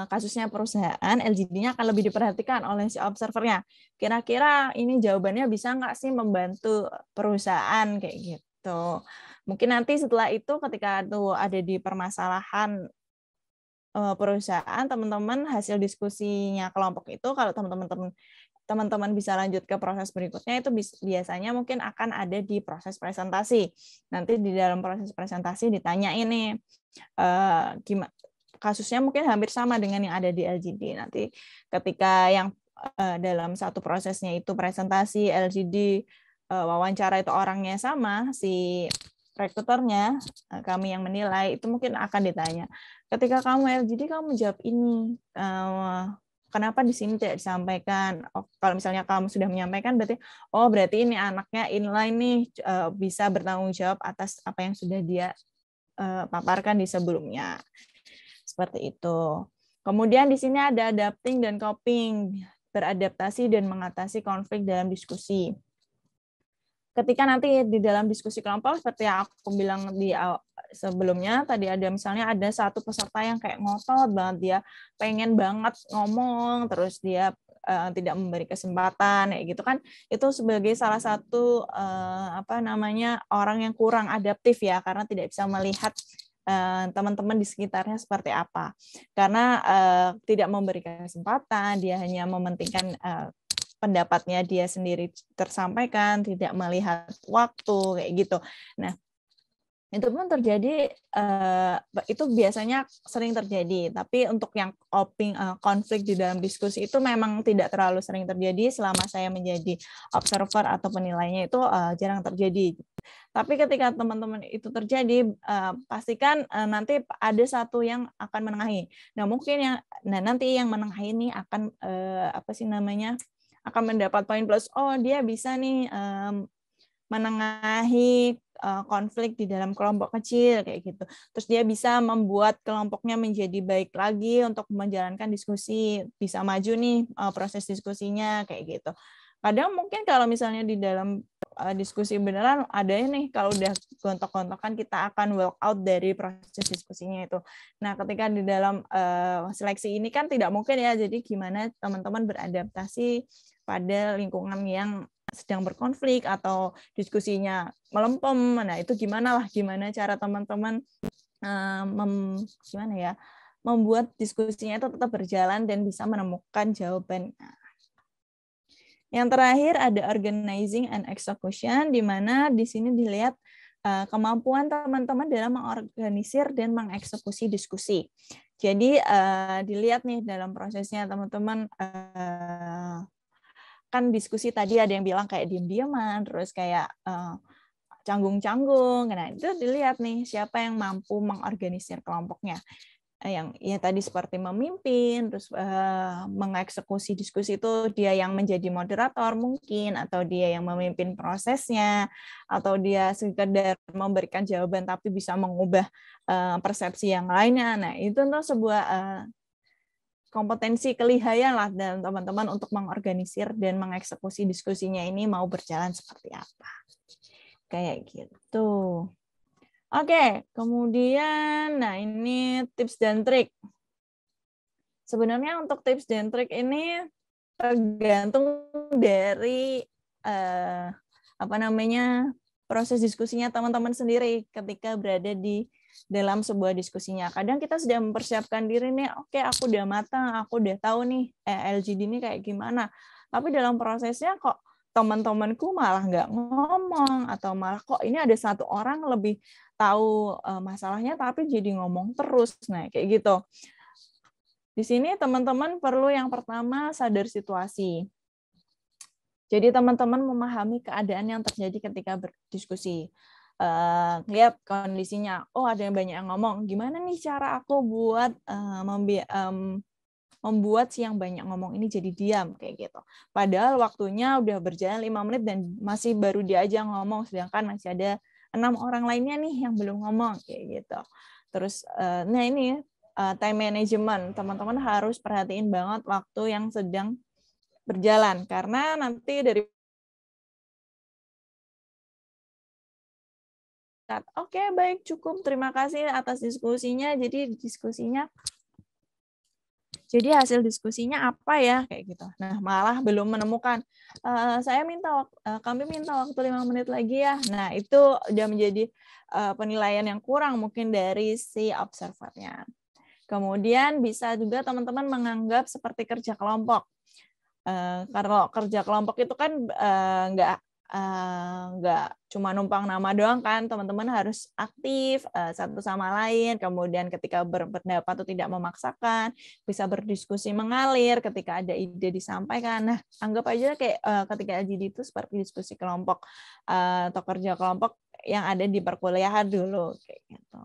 kasusnya perusahaan, LGD-nya akan lebih diperhatikan oleh si observernya. Kira-kira ini jawabannya bisa nggak sih membantu perusahaan kayak gitu. Mungkin nanti setelah itu ketika itu ada di permasalahan perusahaan, teman-teman hasil diskusinya kelompok itu, kalau teman-teman bisa lanjut ke proses berikutnya, itu biasanya mungkin akan ada di proses presentasi. Nanti di dalam proses presentasi ditanya ini gimana kasusnya, mungkin hampir sama dengan yang ada di LGD. Nanti ketika yang dalam satu prosesnya itu presentasi, LGD, wawancara itu orangnya sama, si rekruternya, kami yang menilai, itu mungkin akan ditanya. Ketika kamu LGD, kamu menjawab ini. Kenapa di sini tidak disampaikan? Oh, kalau misalnya kamu sudah menyampaikan, berarti ini anaknya inline nih, bisa bertanggung jawab atas apa yang sudah dia paparkan di sebelumnya. Seperti itu. Kemudian di sini ada adapting dan coping, beradaptasi dan mengatasi konflik dalam diskusi. Ketika nanti di dalam diskusi kelompok, seperti yang aku bilang di sebelumnya, tadi ada misalnya ada satu peserta yang kayak ngotot banget, dia pengen banget ngomong, terus dia tidak memberi kesempatan, kayak gitu kan, itu sebagai salah satu orang yang kurang adaptif ya, karena tidak bisa melihat teman-teman di sekitarnya seperti apa, karena tidak memberi kesempatan, dia hanya mementingkan pendapatnya dia sendiri tersampaikan, tidak melihat waktu kayak gitu. Nah, itu pun terjadi, itu biasanya sering terjadi. Tapi untuk yang konflik di dalam diskusi itu memang tidak terlalu sering terjadi selama saya menjadi observer atau penilainya, itu jarang terjadi. Tapi ketika teman-teman itu terjadi, pastikan nanti ada satu yang akan menengahi. Nah, mungkin nanti yang menengahi ini akan akan mendapat poin plus. Oh, dia bisa nih menengahi konflik di dalam kelompok kecil kayak gitu. Terus dia bisa membuat kelompoknya menjadi baik lagi untuk menjalankan diskusi, bisa maju nih proses diskusinya kayak gitu. Kadang mungkin kalau misalnya di dalam diskusi beneran ada nih, kalau udah gontok-gontokan kita akan walk out dari proses diskusinya itu. Nah, ketika di dalam seleksi ini kan tidak mungkin ya, jadi gimana teman-teman beradaptasi pada lingkungan yang sedang berkonflik atau diskusinya melempem. Nah, itu gimana cara teman-teman membuat diskusinya itu tetap berjalan dan bisa menemukan jawaban. Yang terakhir ada organizing and execution, di mana di sini dilihat kemampuan teman-teman dalam mengorganisir dan mengeksekusi diskusi. Jadi dilihat nih dalam prosesnya teman-teman, kan diskusi tadi ada yang bilang kayak diam-diaman, terus kayak canggung-canggung. Nah, itu dilihat nih siapa yang mampu mengorganisir kelompoknya. Yang ya tadi seperti memimpin, terus mengeksekusi diskusi itu dia yang menjadi moderator mungkin, atau dia yang memimpin prosesnya, atau dia sekedar memberikan jawaban tapi bisa mengubah persepsi yang lainnya. Nah, itu untuk sebuah kompetensi kelihayan lah dan teman-teman untuk mengorganisir dan mengeksekusi diskusinya ini mau berjalan seperti apa. Kayak gitu. Oke, kemudian, nah ini tips dan trik. Sebenarnya untuk tips dan trik ini tergantung dari proses diskusinya teman-teman sendiri ketika berada di dalam sebuah diskusinya. Kadang kita sudah mempersiapkan diri nih, oke, aku udah matang, aku udah tahu nih LGD ini kayak gimana. Tapi dalam prosesnya kok teman-temanku malah nggak ngomong, atau malah kok ini ada satu orang lebih tahu masalahnya tapi jadi ngomong terus. Nah, kayak gitu. Di sini teman-teman perlu yang pertama sadar situasi. Jadi teman-teman memahami keadaan yang terjadi ketika berdiskusi. Lihat kondisinya, oh ada yang banyak yang ngomong, gimana nih cara aku buat membuat si yang banyak ngomong ini jadi diam, kayak gitu. Padahal waktunya udah berjalan 5 menit dan masih baru dia aja ngomong, sedangkan masih ada 6 orang lainnya nih yang belum ngomong, kayak gitu. Terus, nah ini time management, teman-teman harus perhatiin banget waktu yang sedang berjalan, karena nanti dari oke, baik, cukup, terima kasih atas diskusinya, jadi hasil diskusinya apa ya, kayak gitu. Nah, malah belum menemukan. Kami minta waktu 5 menit lagi ya. Nah, itu udah menjadi penilaian yang kurang mungkin dari si observernya. Kemudian bisa juga teman-teman menganggap seperti kerja kelompok. Kalau kerja kelompok itu kan nggak cuma numpang nama doang kan, teman-teman harus aktif satu sama lain, kemudian ketika berpendapat itu tidak memaksakan, bisa berdiskusi mengalir ketika ada ide disampaikan. Nah, anggap aja kayak ketika LGD itu seperti diskusi kelompok atau kerja kelompok yang ada di perkuliahan dulu, kayak gitu.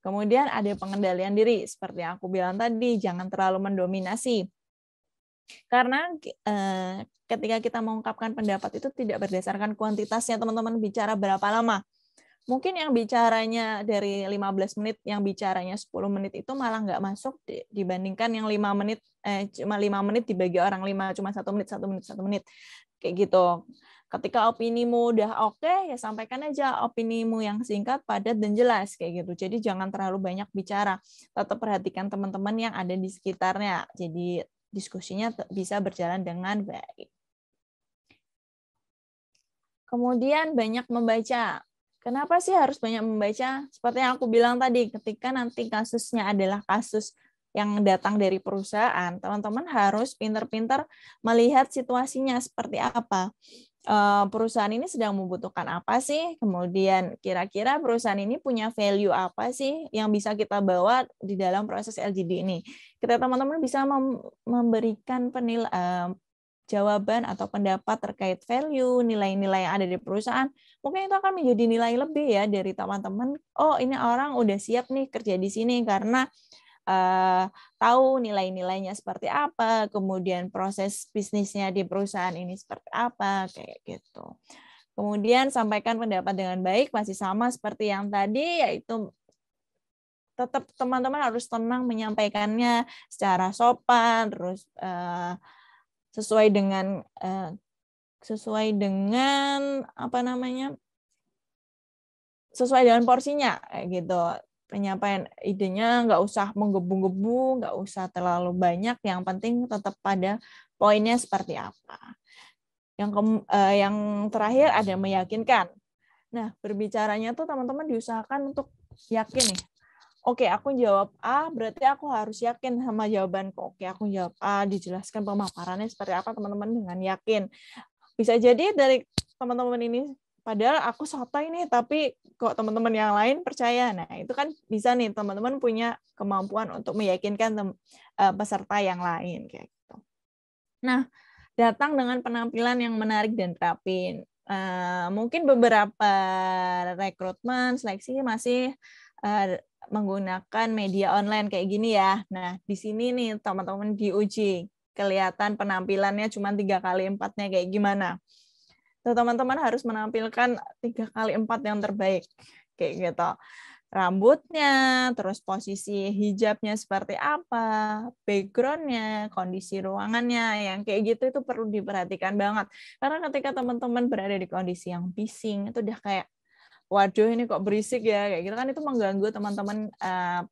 Kemudian ada pengendalian diri, seperti yang aku bilang tadi, jangan terlalu mendominasi. Karena ketika kita mengungkapkan pendapat itu tidak berdasarkan kuantitasnya, teman-teman bicara berapa lama. Mungkin yang bicaranya dari 15 menit, yang bicaranya 10 menit itu malah nggak masuk dibandingkan yang 5 menit, cuma 5 menit dibagi orang 5, cuma 1 menit, 1 menit, 1 menit. Kayak gitu. Ketika opinimu udah oke, ya sampaikan aja opinimu yang singkat, padat, dan jelas. Kayak gitu. Jadi jangan terlalu banyak bicara. Tetap perhatikan teman-teman yang ada di sekitarnya. Jadi diskusinya bisa berjalan dengan baik. Kemudian banyak membaca. Kenapa sih harus banyak membaca? Seperti yang aku bilang tadi, ketika nanti kasusnya adalah kasus yang datang dari perusahaan, teman-teman harus pintar-pintar melihat situasinya seperti apa. Perusahaan ini sedang membutuhkan apa sih? Kemudian kira-kira perusahaan ini punya value apa sih yang bisa kita bawa di dalam proses LGD ini? Kita teman-teman bisa memberikan jawaban atau pendapat terkait value, nilai-nilai yang ada di perusahaan. Mungkin itu akan menjadi nilai lebih ya dari teman-teman. Oh, ini orang udah siap nih kerja di sini karena tahu nilai-nilainya seperti apa, kemudian proses bisnisnya di perusahaan ini seperti apa, kayak gitu. Kemudian sampaikan pendapat dengan baik, masih sama seperti yang tadi, yaitu tetap teman-teman harus tenang menyampaikannya secara sopan, terus sesuai dengan sesuai dengan porsinya, kayak gitu. Penyampaian idenya nggak usah menggebu-gebu, nggak usah terlalu banyak, yang penting tetap pada poinnya seperti apa. Yang terakhir ada meyakinkan. Nah, berbicaranya tuh teman-teman diusahakan untuk yakin nih. Oke, aku jawab A, berarti aku harus yakin sama jawabanku. Oke, aku jawab A, dijelaskan pemaparannya seperti apa teman-teman dengan yakin. Bisa jadi dari teman-teman ini padahal aku sotoy nih, tapi kok teman-teman yang lain percaya. Nah, itu kan bisa nih teman-teman punya kemampuan untuk meyakinkan peserta yang lain kayak gitu. Nah, datang dengan penampilan yang menarik dan rapi. Mungkin beberapa rekrutmen seleksi masih menggunakan media online kayak gini ya. Nah, di sini nih teman-teman diuji kelihatan penampilannya cuma 3x4-nya kayak gimana. Teman-teman harus menampilkan 3x4 yang terbaik kayak gitu. Rambutnya, terus posisi hijabnya seperti apa, background-nya, kondisi ruangannya, yang kayak gitu itu perlu diperhatikan banget. Karena ketika teman-teman berada di kondisi yang bising, itu udah kayak, waduh ini kok berisik ya, kayak gitu kan itu mengganggu teman-teman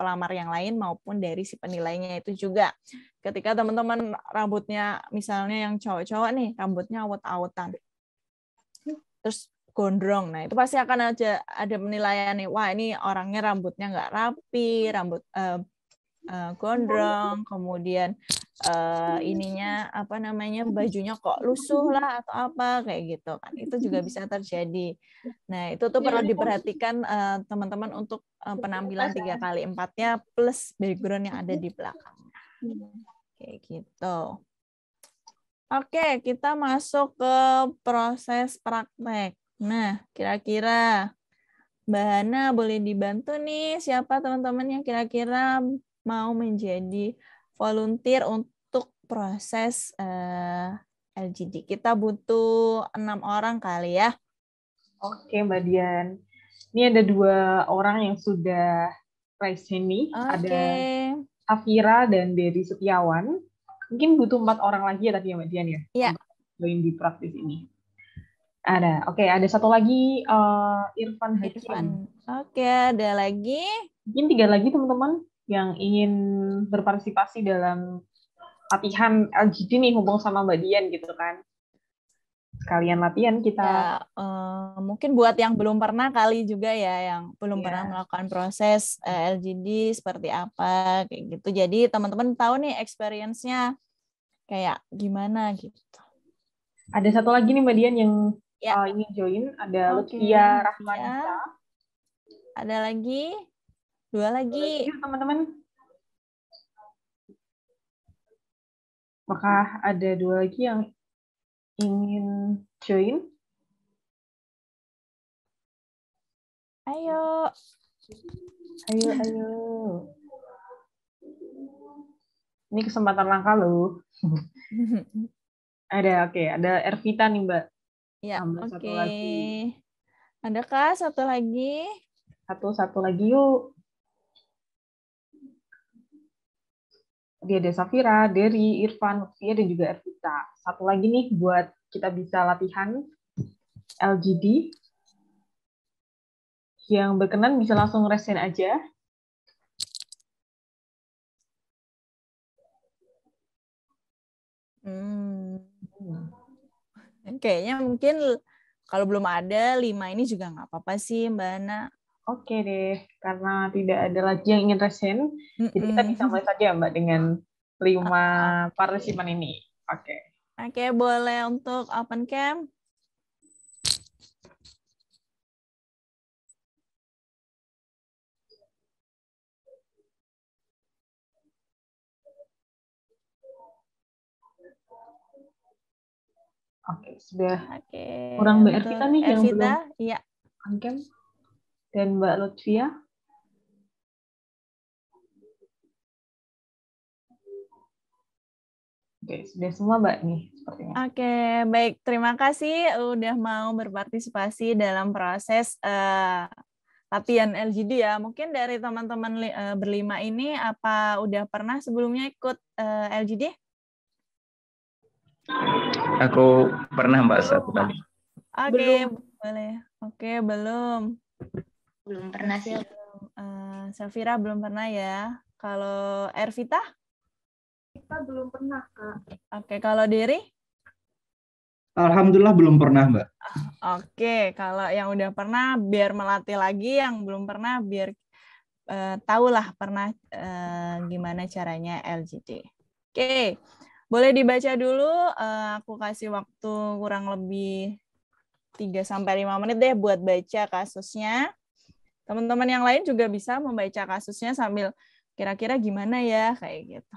pelamar yang lain maupun dari si penilainya itu juga. Ketika teman-teman rambutnya, misalnya yang cowok-cowok nih, rambutnya awet-awetan, terus gondrong, nah itu pasti akan ada penilaian nih, wah ini orangnya rambutnya nggak rapi, rambut gondrong, kemudian ininya apa namanya bajunya kok lusuh lah atau apa kayak gitu kan, itu juga bisa terjadi. Nah itu tuh perlu diperhatikan teman-teman untuk penampilan 3x4-nya plus background yang ada di belakangnya kayak gitu. Oke, kita masuk ke proses praktek. Nah, kira-kira Mbak Hana boleh dibantu nih siapa teman-teman yang kira-kira mau menjadi volunteer untuk proses LGD. Kita butuh 6 orang kali ya. Oke, Mbak Dian. Ini ada 2 orang yang sudah raise hand nih. Ada Safira dan Dery Setiawan. Mungkin butuh 4 orang lagi ya tadi ya Mbak Dian ya? Iya. Join di praktis ini. Ada satu lagi Irfan Hakim. Oke, ada lagi. Mungkin 3 lagi teman-teman yang ingin berpartisipasi dalam latihan LGD nih hubung sama Mbak Dian gitu kan. Sekalian latihan kita. Ya, mungkin buat yang belum pernah kali juga ya, yang belum pernah melakukan proses LGD seperti apa kayak gitu. Jadi teman-teman tahu nih experience-nya kayak gimana gitu. Ada satu lagi nih Mbak Dian yang ingin join, ada Lutfia Rahmanisa. Ada lagi, 2 lagi. Teman-teman. Apakah ada 2 lagi yang ingin join? Ayo. Ayo. Ini kesempatan langka loh. Ada Ervita nih Mbak. Ya, satu lagi. Adakah satu lagi? Satu lagi yuk. Dia ada Safira, Dery, Irfan, Lutfia, dan juga Ervita. Satu lagi nih buat kita bisa latihan LGD. Yang berkenan bisa langsung raise hand aja. Kayaknya mungkin kalau belum ada 5 ini juga nggak apa-apa sih Mbak Ana. Oke deh, karena tidak ada lagi yang ingin raise hand, jadi kita bisa mulai saja Mbak dengan 5 partisipan ini. Oke, boleh untuk open cam. Oke, sudah. Kurang Mbak Ervita nih yang belum on cam. Dan Mbak Lutfia. Oke, sudah semua Mbak nih sepertinya. Oke, baik. Terima kasih udah mau berpartisipasi dalam proses latihan LGD ya. Mungkin dari teman-teman berlima ini apa udah pernah sebelumnya ikut LGD? Aku pernah Mbak satu kali. Oke, boleh. Oke, belum. Belum pernah sih. Safira belum pernah ya. Kalau Ervita? Kita belum pernah, Kak. Oke, kalau Dery? Alhamdulillah belum pernah, Mbak. Oke, kalau yang udah pernah biar melatih lagi, yang belum pernah biar tahulah pernah gimana caranya LGD. Oke, boleh dibaca dulu. Aku kasih waktu kurang lebih 3-5 menit deh buat baca kasusnya. Teman-teman yang lain juga bisa membaca kasusnya sambil kira-kira gimana ya, kayak gitu.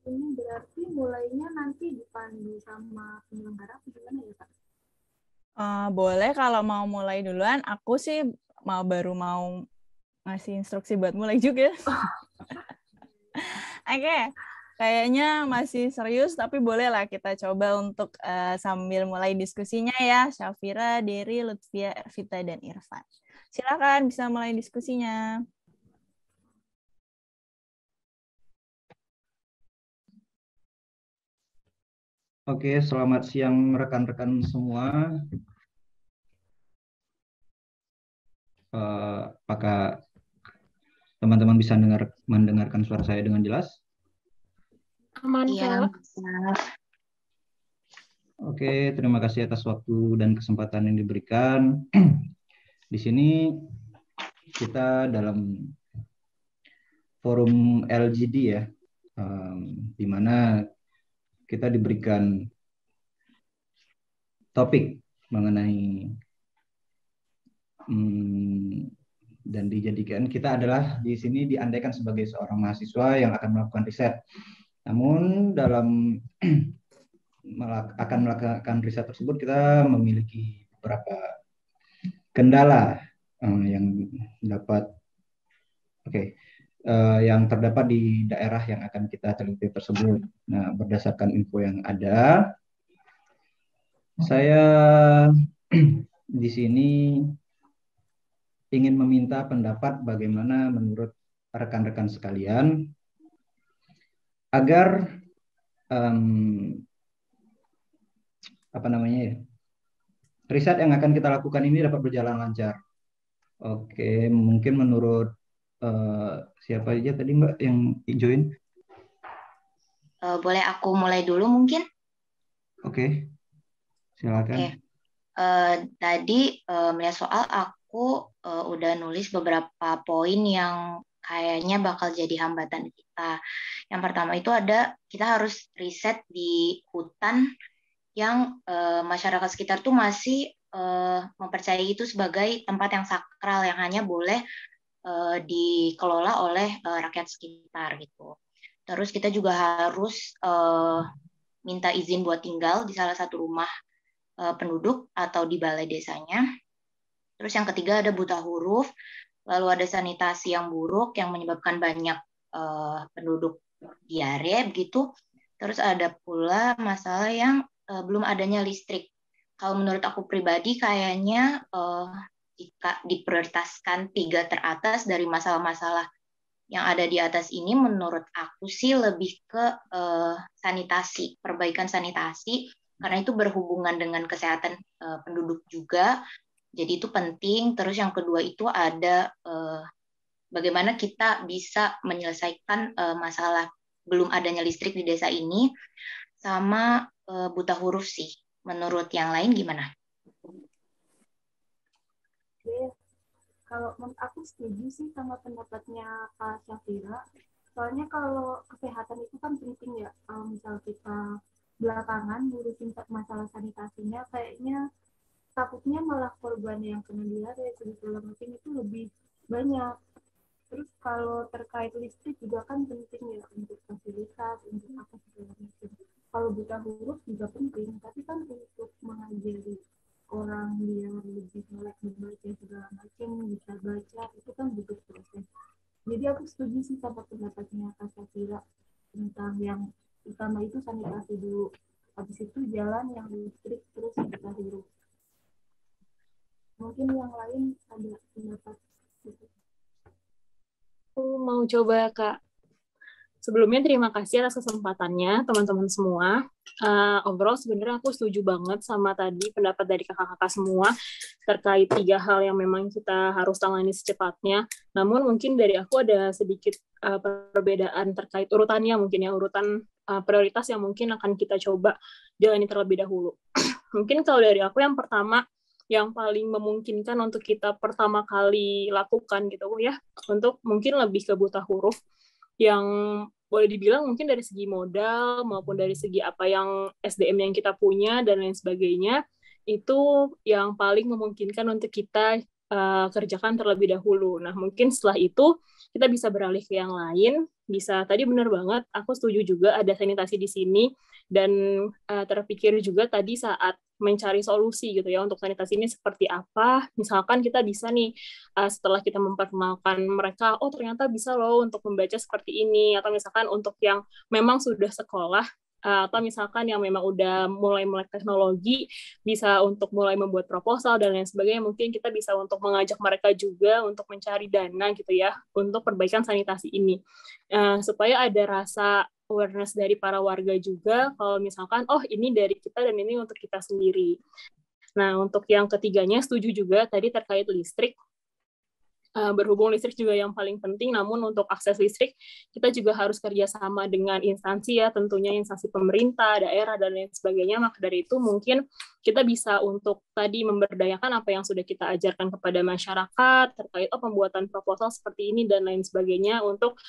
Ini berarti mulainya nanti dipandu sama penyelenggara atau gimana ya, Kak? Boleh kalau mau mulai duluan. Aku sih baru mau ngasih instruksi buat mulai juga. Oke, kayaknya masih serius, tapi bolehlah kita coba untuk sambil mulai diskusinya ya. Syafira, Dery, Lutfia, Ervita, dan Irfan. Silakan bisa mulai diskusinya. Oke, selamat siang rekan-rekan semua. Apakah teman-teman bisa mendengarkan suara saya dengan jelas? Aman, Iya, Kak. Oke, terima kasih atas waktu dan kesempatan yang diberikan. Di sini kita dalam forum LGD ya, di mana kita diberikan topik mengenai dan dijadikan kita adalah di sini diandaikan sebagai seorang mahasiswa yang akan melakukan riset. Namun dalam akan melakukan riset tersebut kita memiliki beberapa kendala yang dapat yang terdapat di daerah yang akan kita teliti tersebut. Nah, berdasarkan info yang ada, saya di sini ingin meminta pendapat bagaimana menurut rekan-rekan sekalian agar riset yang akan kita lakukan ini dapat berjalan lancar. Oke, mungkin menurut siapa aja tadi Mbak yang join? Boleh aku mulai dulu mungkin? Oke, silakan. Oke. Tadi melihat soal aku udah nulis beberapa poin yang kayaknya bakal jadi hambatan kita. Yang pertama itu ada kita harus riset di hutan yang masyarakat sekitar tuh masih mempercayai itu sebagai tempat yang sakral yang hanya boleh dikelola oleh rakyat sekitar gitu. Terus kita juga harus minta izin buat tinggal di salah satu rumah penduduk atau di balai desanya. Terus yang ketiga ada buta huruf, lalu ada sanitasi yang buruk yang menyebabkan banyak penduduk diare begitu. Terus ada pula masalah yang belum adanya listrik. Kalau menurut aku pribadi kayaknya jika diprioritaskan 3 teratas dari masalah-masalah yang ada di atas ini, menurut aku sih lebih ke sanitasi, perbaikan sanitasi, karena itu berhubungan dengan kesehatan penduduk juga, jadi itu penting. Terus yang kedua itu ada bagaimana kita bisa menyelesaikan masalah belum adanya listrik di desa ini, sama buta huruf sih. Menurut yang lain gimana? Kalau aku setuju sih sama pendapatnya Kak Syafira. Soalnya kalau kesehatan itu kan penting ya. Kalau misal kita belakangan ngurusin masalah sanitasinya, kayaknya takutnya malah korban yang kena diare segala macam itu lebih banyak. Terus kalau terkait listrik juga kan penting ya untuk fasilitas, untuk apa segala macam. Kalau buta huruf juga penting, tapi kan untuk mengajari orang yang lebih melek membaca segala macam, bisa baca, itu kan butuh proses. Jadi aku setuju sih sama pendapatnya Kak Syafira tentang yang utama itu sanitasi dulu. Habis itu jalan yang listrik, terus buta huruf. Mungkin yang lain ada pendapat gitu. Aku mau coba, Kak. Sebelumnya terima kasih atas kesempatannya, teman-teman semua. Overall sebenarnya aku setuju banget sama tadi pendapat dari kakak-kakak semua terkait 3 hal yang memang kita harus tangani secepatnya. Namun mungkin dari aku ada sedikit perbedaan terkait urutannya, mungkin ya, urutan prioritas yang mungkin akan kita coba jalani terlebih dahulu. Mungkin kalau dari aku yang pertama, yang paling memungkinkan untuk kita pertama kali lakukan gitu ya, untuk mungkin lebih ke buta huruf, yang boleh dibilang mungkin dari segi modal maupun dari segi apa yang SDM yang kita punya dan lain sebagainya, itu yang paling memungkinkan untuk kita kerjakan terlebih dahulu. Nah, mungkin setelah itu kita bisa beralih ke yang lain. Bisa, tadi benar banget, aku setuju juga ada sanitasi di sini, dan terpikir juga tadi saat mencari solusi gitu ya untuk sanitasi ini seperti apa. Misalkan kita bisa nih setelah kita memperkenalkan mereka, oh ternyata bisa loh untuk membaca seperti ini, atau misalkan untuk yang memang sudah sekolah, atau misalkan yang memang udah mulai melek teknologi, bisa untuk mulai membuat proposal dan lain sebagainya. Mungkin kita bisa untuk mengajak mereka juga untuk mencari dana gitu ya untuk perbaikan sanitasi ini, supaya ada rasa awareness dari para warga juga kalau misalkan oh ini dari kita dan ini untuk kita sendiri. Nah, untuk yang ketiganya setuju juga tadi terkait listrik. Berhubung listrik juga yang paling penting, namun untuk akses listrik kita juga harus kerjasama dengan instansi ya, tentunya instansi pemerintah, daerah, dan lain sebagainya. Maka dari itu mungkin kita bisa untuk tadi memberdayakan apa yang sudah kita ajarkan kepada masyarakat terkait pembuatan proposal seperti ini dan lain sebagainya, untuk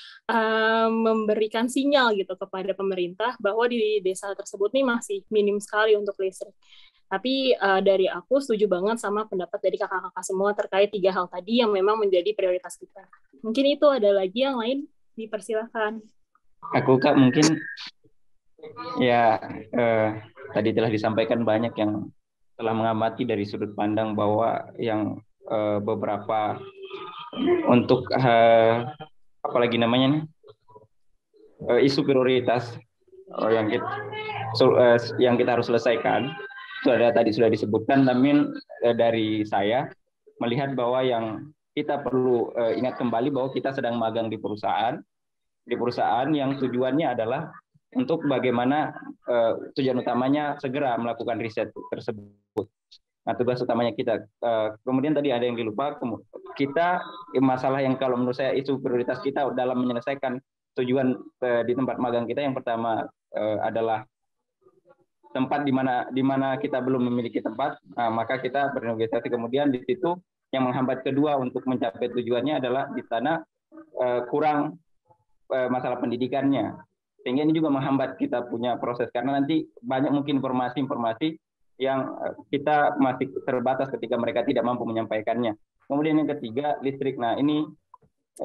memberikan sinyal gitu kepada pemerintah bahwa di desa tersebut nih masih minim sekali untuk listrik. Tapi dari aku setuju banget sama pendapat dari kakak-kakak semua terkait 3 hal tadi yang memang menjadi prioritas kita. Mungkin itu, ada lagi yang lain, dipersilakan. Aku Kak mungkin ya tadi telah disampaikan banyak yang telah mengamati dari sudut pandang bahwa yang beberapa untuk apalagi namanya nih, isu prioritas yang kita harus selesaikan. Tadi sudah disebutkan, namun dari saya melihat bahwa yang kita perlu ingat kembali bahwa kita sedang magang di perusahaan yang tujuannya adalah untuk bagaimana tujuan utamanya segera melakukan riset tersebut. Nah, tugas utamanya kita. Kemudian tadi ada yang dilupa, kita masalah yang kalau menurut saya isu prioritas kita dalam menyelesaikan tujuan di tempat magang kita, yang pertama adalah tempat di mana kita belum memiliki tempat, maka kita bernegosiasi. Kemudian di situ yang menghambat kedua untuk mencapai tujuannya adalah di sana kurang masalah pendidikannya, sehingga ini juga menghambat kita punya proses, karena nanti banyak mungkin informasi yang kita masih terbatas ketika mereka tidak mampu menyampaikannya. Kemudian yang ketiga, listrik. Nah, ini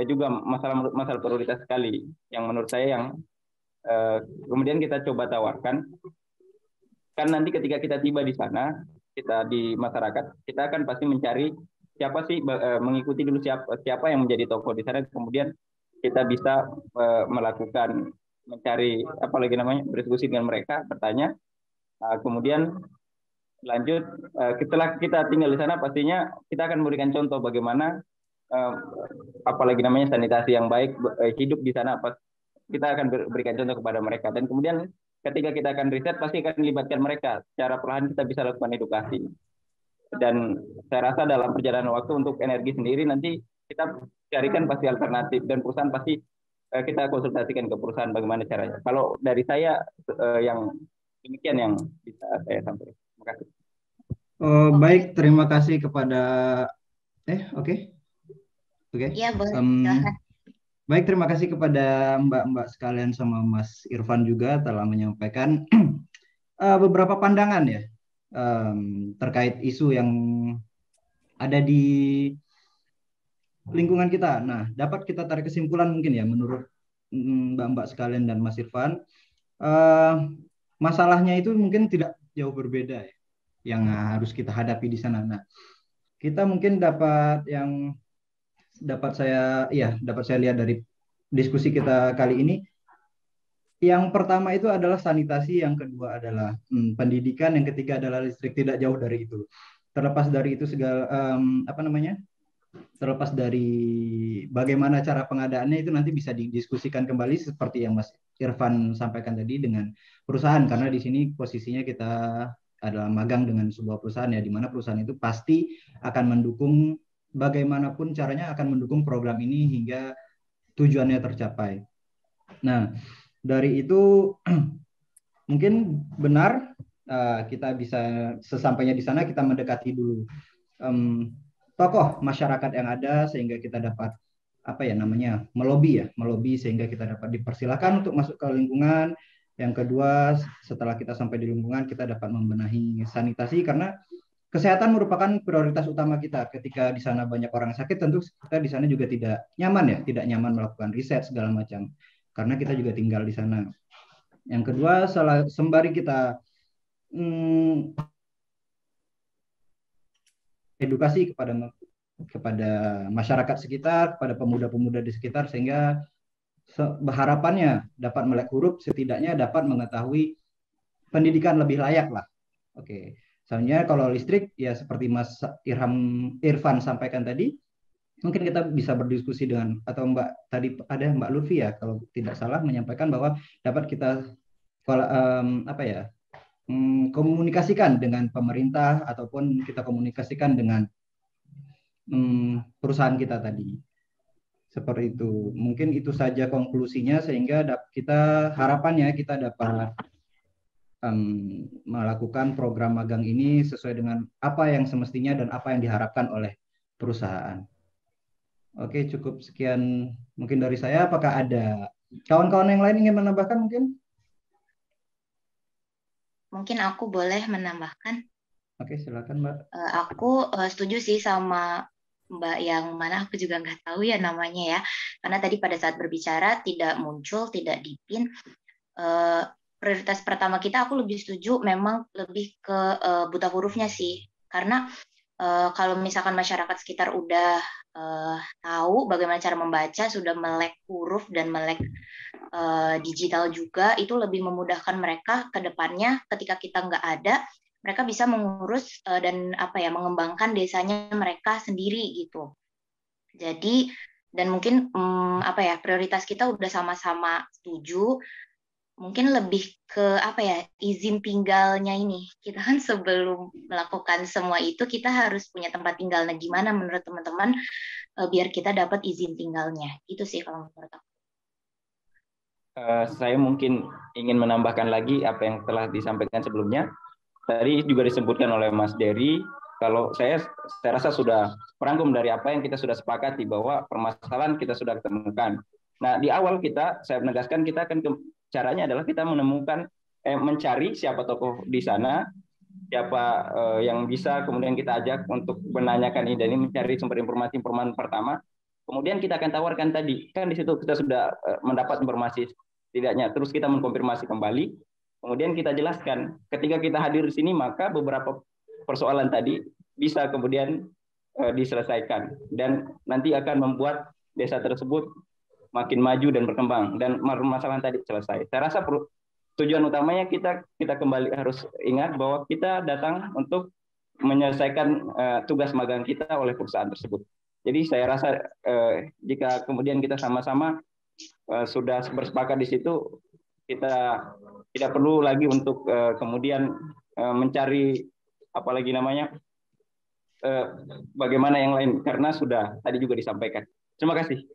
juga masalah prioritas sekali yang menurut saya yang kemudian kita coba tawarkan. Kan nanti ketika kita tiba di sana, kita di masyarakat, kita akan pasti mencari siapa sih, mengikuti dulu siapa yang menjadi tokoh di sana, kemudian kita bisa melakukan mencari berdiskusi dengan mereka, bertanya, kemudian lanjut setelah kita tinggal di sana pastinya kita akan memberikan contoh bagaimana sanitasi yang baik, hidup di sana, kita akan berikan contoh kepada mereka. Dan kemudian ketika kita akan riset pasti akan melibatkan mereka, secara perlahan kita bisa lakukan edukasi. Dan saya rasa dalam perjalanan waktu untuk energi sendiri nanti kita carikan pasti alternatif, dan perusahaan pasti kita konsultasikan ke perusahaan bagaimana caranya. Kalau dari saya yang demikian yang bisa saya sampaikan. Terima kasih. Baik, terima kasih kepada oke. Iya, boleh. Baik, terima kasih kepada mbak-mbak sekalian sama Mas Irfan juga telah menyampaikan beberapa pandangan ya terkait isu yang ada di lingkungan kita. Nah, dapat kita tarik kesimpulan mungkin ya menurut mbak-mbak sekalian dan Mas Irfan, masalahnya itu mungkin tidak jauh berbeda ya yang harus kita hadapi di sana. Nah, kita mungkin dapat saya lihat dari diskusi kita kali ini. Yang pertama itu adalah sanitasi, yang kedua adalah pendidikan, yang ketiga adalah listrik. Tidak jauh dari itu. Terlepas dari itu terlepas dari bagaimana cara pengadaannya itu nanti bisa didiskusikan kembali seperti yang Mas Irfan sampaikan tadi dengan perusahaan, karena di sini posisinya kita adalah magang dengan sebuah perusahaan ya, di mana perusahaan itu pasti akan mendukung, bagaimanapun caranya akan mendukung program ini hingga tujuannya tercapai. Nah, dari itu mungkin benar kita bisa sesampainya di sana kita mendekati dulu tokoh masyarakat yang ada sehingga kita dapat melobi sehingga kita dapat dipersilakan untuk masuk ke lingkungan. Yang kedua, setelah kita sampai di lingkungan, kita dapat membenahi sanitasi, karena kesehatan merupakan prioritas utama kita. Ketika di sana banyak orang sakit, tentu kita di sana juga tidak nyaman melakukan riset segala macam, karena kita juga tinggal di sana. Yang kedua, sembari kita edukasi kepada masyarakat sekitar, kepada pemuda-pemuda di sekitar, sehingga harapannya dapat melek huruf, setidaknya dapat mengetahui pendidikan lebih layak lah. Oke. Misalnya kalau listrik ya seperti Mas Irfan sampaikan tadi, mungkin kita bisa berdiskusi dengan, atau Mbak Lutfi ya kalau tidak salah menyampaikan bahwa dapat kita komunikasikan dengan pemerintah ataupun kita komunikasikan dengan perusahaan kita tadi. Seperti itu. Mungkin itu saja konklusinya, sehingga harapannya kita dapat melakukan program magang ini sesuai dengan apa yang semestinya dan apa yang diharapkan oleh perusahaan. Oke, cukup sekian mungkin dari saya. Apakah ada kawan-kawan yang lain ingin menambahkan mungkin? Mungkin aku boleh menambahkan. Oke, silakan Mbak. Aku setuju sih sama Mbak yang mana aku juga nggak tahu ya namanya ya. Karena tadi pada saat berbicara tidak muncul, tidak dipin. Prioritas pertama kita aku lebih setuju memang lebih ke buta hurufnya sih. Karena Kalau misalkan masyarakat sekitar udah tahu bagaimana cara membaca, sudah melek huruf dan melek digital juga, itu lebih memudahkan mereka ke depannya ketika kita nggak ada, mereka bisa mengurus dan mengembangkan desanya mereka sendiri gitu. Jadi dan mungkin prioritas kita udah sama-sama setuju. Mungkin lebih ke izin tinggalnya ini. Kita kan sebelum melakukan semua itu kita harus punya tempat tinggal. Nah, gimana menurut teman-teman biar kita dapat izin tinggalnya? Itu sih kalau menurut aku. Saya mungkin ingin menambahkan lagi apa yang telah disampaikan sebelumnya. Tadi juga disebutkan oleh Mas Dery, kalau saya rasa sudah merangkum dari apa yang kita sudah sepakati bahwa permasalahan kita sudah ketemukan. Nah, di awal saya menegaskan kita akan caranya adalah kita mencari siapa tokoh di sana, siapa yang bisa kemudian kita ajak untuk menanyakan ini dan ini, mencari sumber informasi pertama. Kemudian kita akan tawarkan tadi, kan di situ kita sudah mendapat informasi setidaknya, terus kita mengkonfirmasi kembali, kemudian kita jelaskan. Ketika kita hadir di sini, maka beberapa persoalan tadi bisa kemudian diselesaikan dan nanti akan membuat desa tersebut makin maju dan berkembang dan masalah tadi selesai. Saya rasa tujuan utamanya kita kembali harus ingat bahwa kita datang untuk menyelesaikan tugas magang kita oleh perusahaan tersebut. Jadi saya rasa jika kemudian kita sama-sama sudah bersepakat di situ, kita tidak perlu lagi untuk kemudian mencari apalagi namanya bagaimana yang lain, karena sudah tadi juga disampaikan. Terima kasih.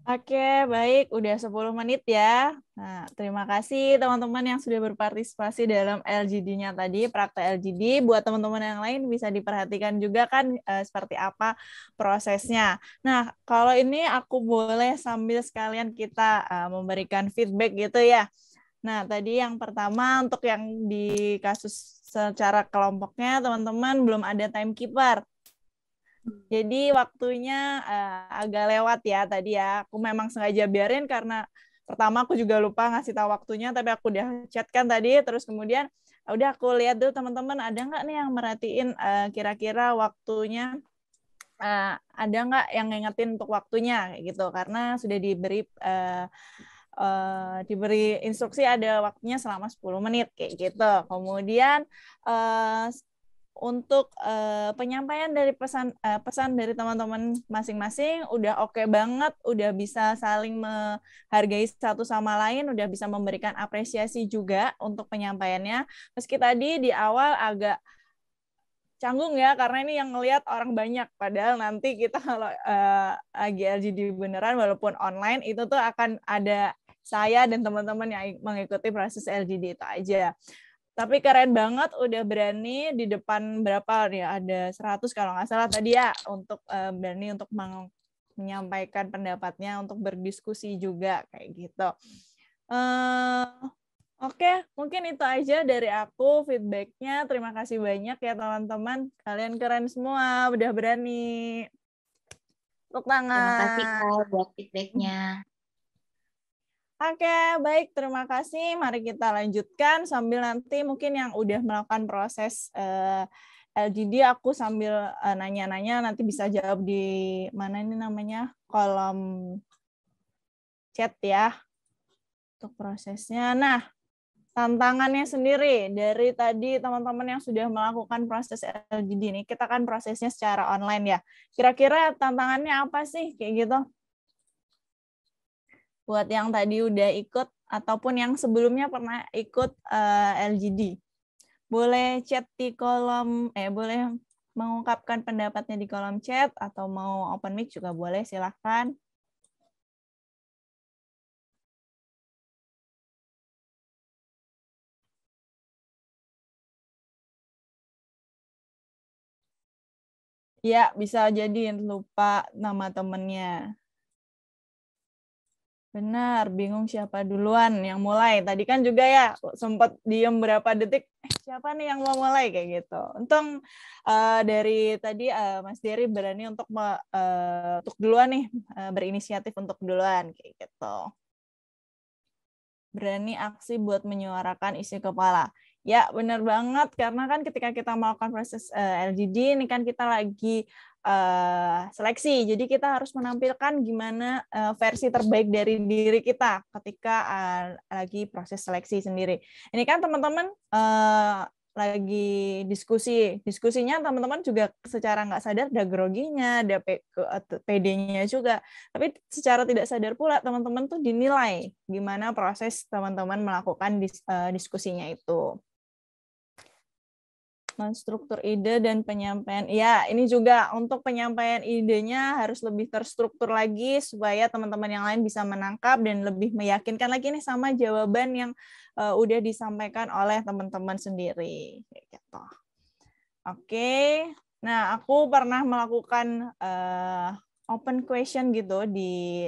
Oke, baik. Udah 10 menit ya. Nah, terima kasih teman-teman yang sudah berpartisipasi dalam LGD-nya tadi, praktek LGD. Buat teman-teman yang lain bisa diperhatikan juga kan seperti apa prosesnya. Nah, kalau ini aku boleh sambil sekalian kita memberikan feedback gitu ya. Nah, tadi yang pertama untuk yang di kasus secara kelompoknya, teman-teman belum ada timekeeper. Jadi waktunya agak lewat ya tadi ya. Aku memang sengaja biarin karena pertama aku juga lupa ngasih tahu waktunya, tapi aku udah chatkan tadi. Terus kemudian udah aku lihat dulu teman-teman ada nggak nih yang merhatiin kira-kira waktunya, ada nggak yang ngingetin untuk waktunya kayak gitu. Karena sudah diberi instruksi ada waktunya selama 10 menit kayak gitu. Kemudian untuk penyampaian dari pesan dari teman-teman masing-masing udah oke banget, udah bisa saling menghargai satu sama lain, udah bisa memberikan apresiasi juga untuk penyampaiannya. Meski tadi di awal agak canggung ya, karena ini yang ngelihat orang banyak, padahal nanti kita kalau lagi LGD beneran walaupun online itu tuh akan ada saya dan teman-teman yang mengikuti proses LGD itu aja. Tapi keren banget udah berani di depan berapa ya, ada 100 kalau nggak salah tadi ya, untuk berani untuk menyampaikan pendapatnya, untuk berdiskusi juga kayak gitu. Oke, mungkin itu aja dari aku feedbacknya. Terima kasih banyak ya teman-teman. Kalian keren semua, udah berani. Tepuk tangan. Terima kasih Kak buat feedbacknya. Oke, baik. Terima kasih. Mari kita lanjutkan sambil nanti mungkin yang udah melakukan proses LGD, aku sambil nanya-nanya nanti bisa jawab di mana ini namanya, kolom chat ya untuk prosesnya. Nah, tantangannya sendiri dari tadi teman-teman yang sudah melakukan proses LGD ini, kita kan prosesnya secara online ya. Kira-kira tantangannya apa sih kayak gitu? Buat yang tadi udah ikut ataupun yang sebelumnya pernah ikut LGD. Boleh chat di kolom, boleh mengungkapkan pendapatnya di kolom chat atau mau open mic juga boleh, silahkan. Ya, bisa jadi lupa nama temennya. Benar, bingung siapa duluan yang mulai. Tadi kan juga ya sempat diem berapa detik, siapa nih yang mau mulai kayak gitu. Untung dari tadi Mas Dery berani untuk duluan nih, berinisiatif untuk duluan kayak gitu. Berani aksi buat menyuarakan isi kepala. Ya, benar banget. Karena kan ketika kita melakukan proses LGD, ini kan kita lagi seleksi. Jadi kita harus menampilkan gimana versi terbaik dari diri kita ketika lagi proses seleksi sendiri. Ini kan teman-teman lagi diskusinya teman-teman juga secara nggak sadar ada groginya, ada PD-nya juga, tapi secara tidak sadar pula teman-teman tuh dinilai gimana proses teman-teman melakukan diskusinya itu. Struktur ide dan penyampaian. Ya, ini juga untuk penyampaian idenya harus lebih terstruktur lagi supaya teman-teman yang lain bisa menangkap dan lebih meyakinkan lagi nih sama jawaban yang udah disampaikan oleh teman-teman sendiri. Gitu. Oke. Nah, aku pernah melakukan open question gitu di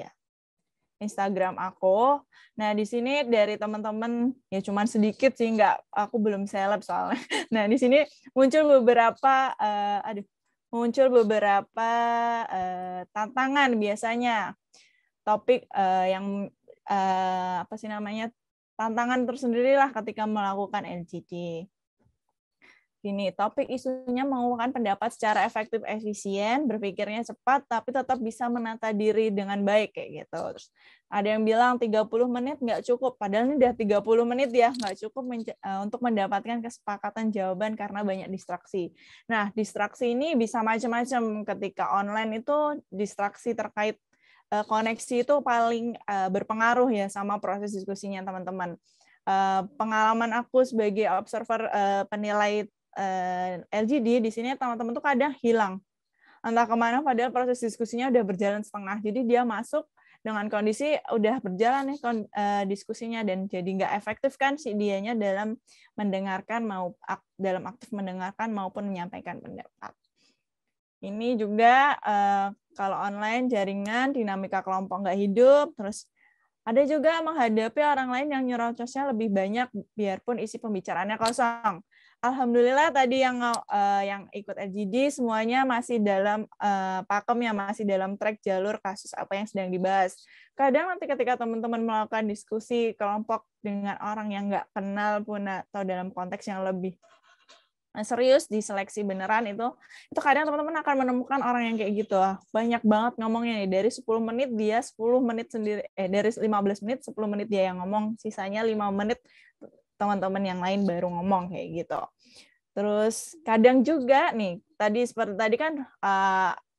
Instagram aku. Nah, di sini dari teman-teman ya cuman sedikit sih, aku belum seleb soalnya. Nah, di sini muncul beberapa tantangan biasanya. Topik yang apa sih namanya? Tantangan tersendiri lah ketika melakukan LGD. Gini, topik isunya mengumpulkan pendapat secara efektif, efisien, berpikirnya cepat, tapi tetap bisa menata diri dengan baik kayak gitu. Terus ada yang bilang 30 menit nggak cukup, padahal ini udah 30 menit ya, nggak cukup untuk mendapatkan kesepakatan jawaban karena banyak distraksi. Nah, distraksi ini bisa macam-macam. Ketika online itu distraksi terkait koneksi itu paling berpengaruh ya sama proses diskusinya teman-teman. Pengalaman aku sebagai observer penilai LGD di sini teman-teman tuh kadang hilang entah kemana padahal proses diskusinya udah berjalan setengah, jadi dia masuk dengan kondisi udah berjalan nih diskusinya dan jadi nggak efektif kan si dianya dalam mendengarkan dalam aktif mendengarkan maupun menyampaikan pendapat. Ini juga kalau online jaringan dinamika kelompok nggak hidup, terus ada juga menghadapi orang lain yang nyerocosnya lebih banyak biarpun isi pembicaraannya kosong. Alhamdulillah tadi yang ikut LGD semuanya masih dalam pakemnya, masih dalam track jalur kasus apa yang sedang dibahas. Kadang nanti ketika teman-teman melakukan diskusi kelompok dengan orang yang nggak kenal pun atau dalam konteks yang lebih serius di seleksi beneran itu kadang teman-teman akan menemukan orang yang kayak gitu. Banyak banget ngomongnya nih, dari 10 menit dia 10 menit sendiri, dari 15 menit 10 menit dia yang ngomong, sisanya 5 menit teman-teman yang lain baru ngomong kayak gitu. Terus kadang juga nih, seperti tadi kan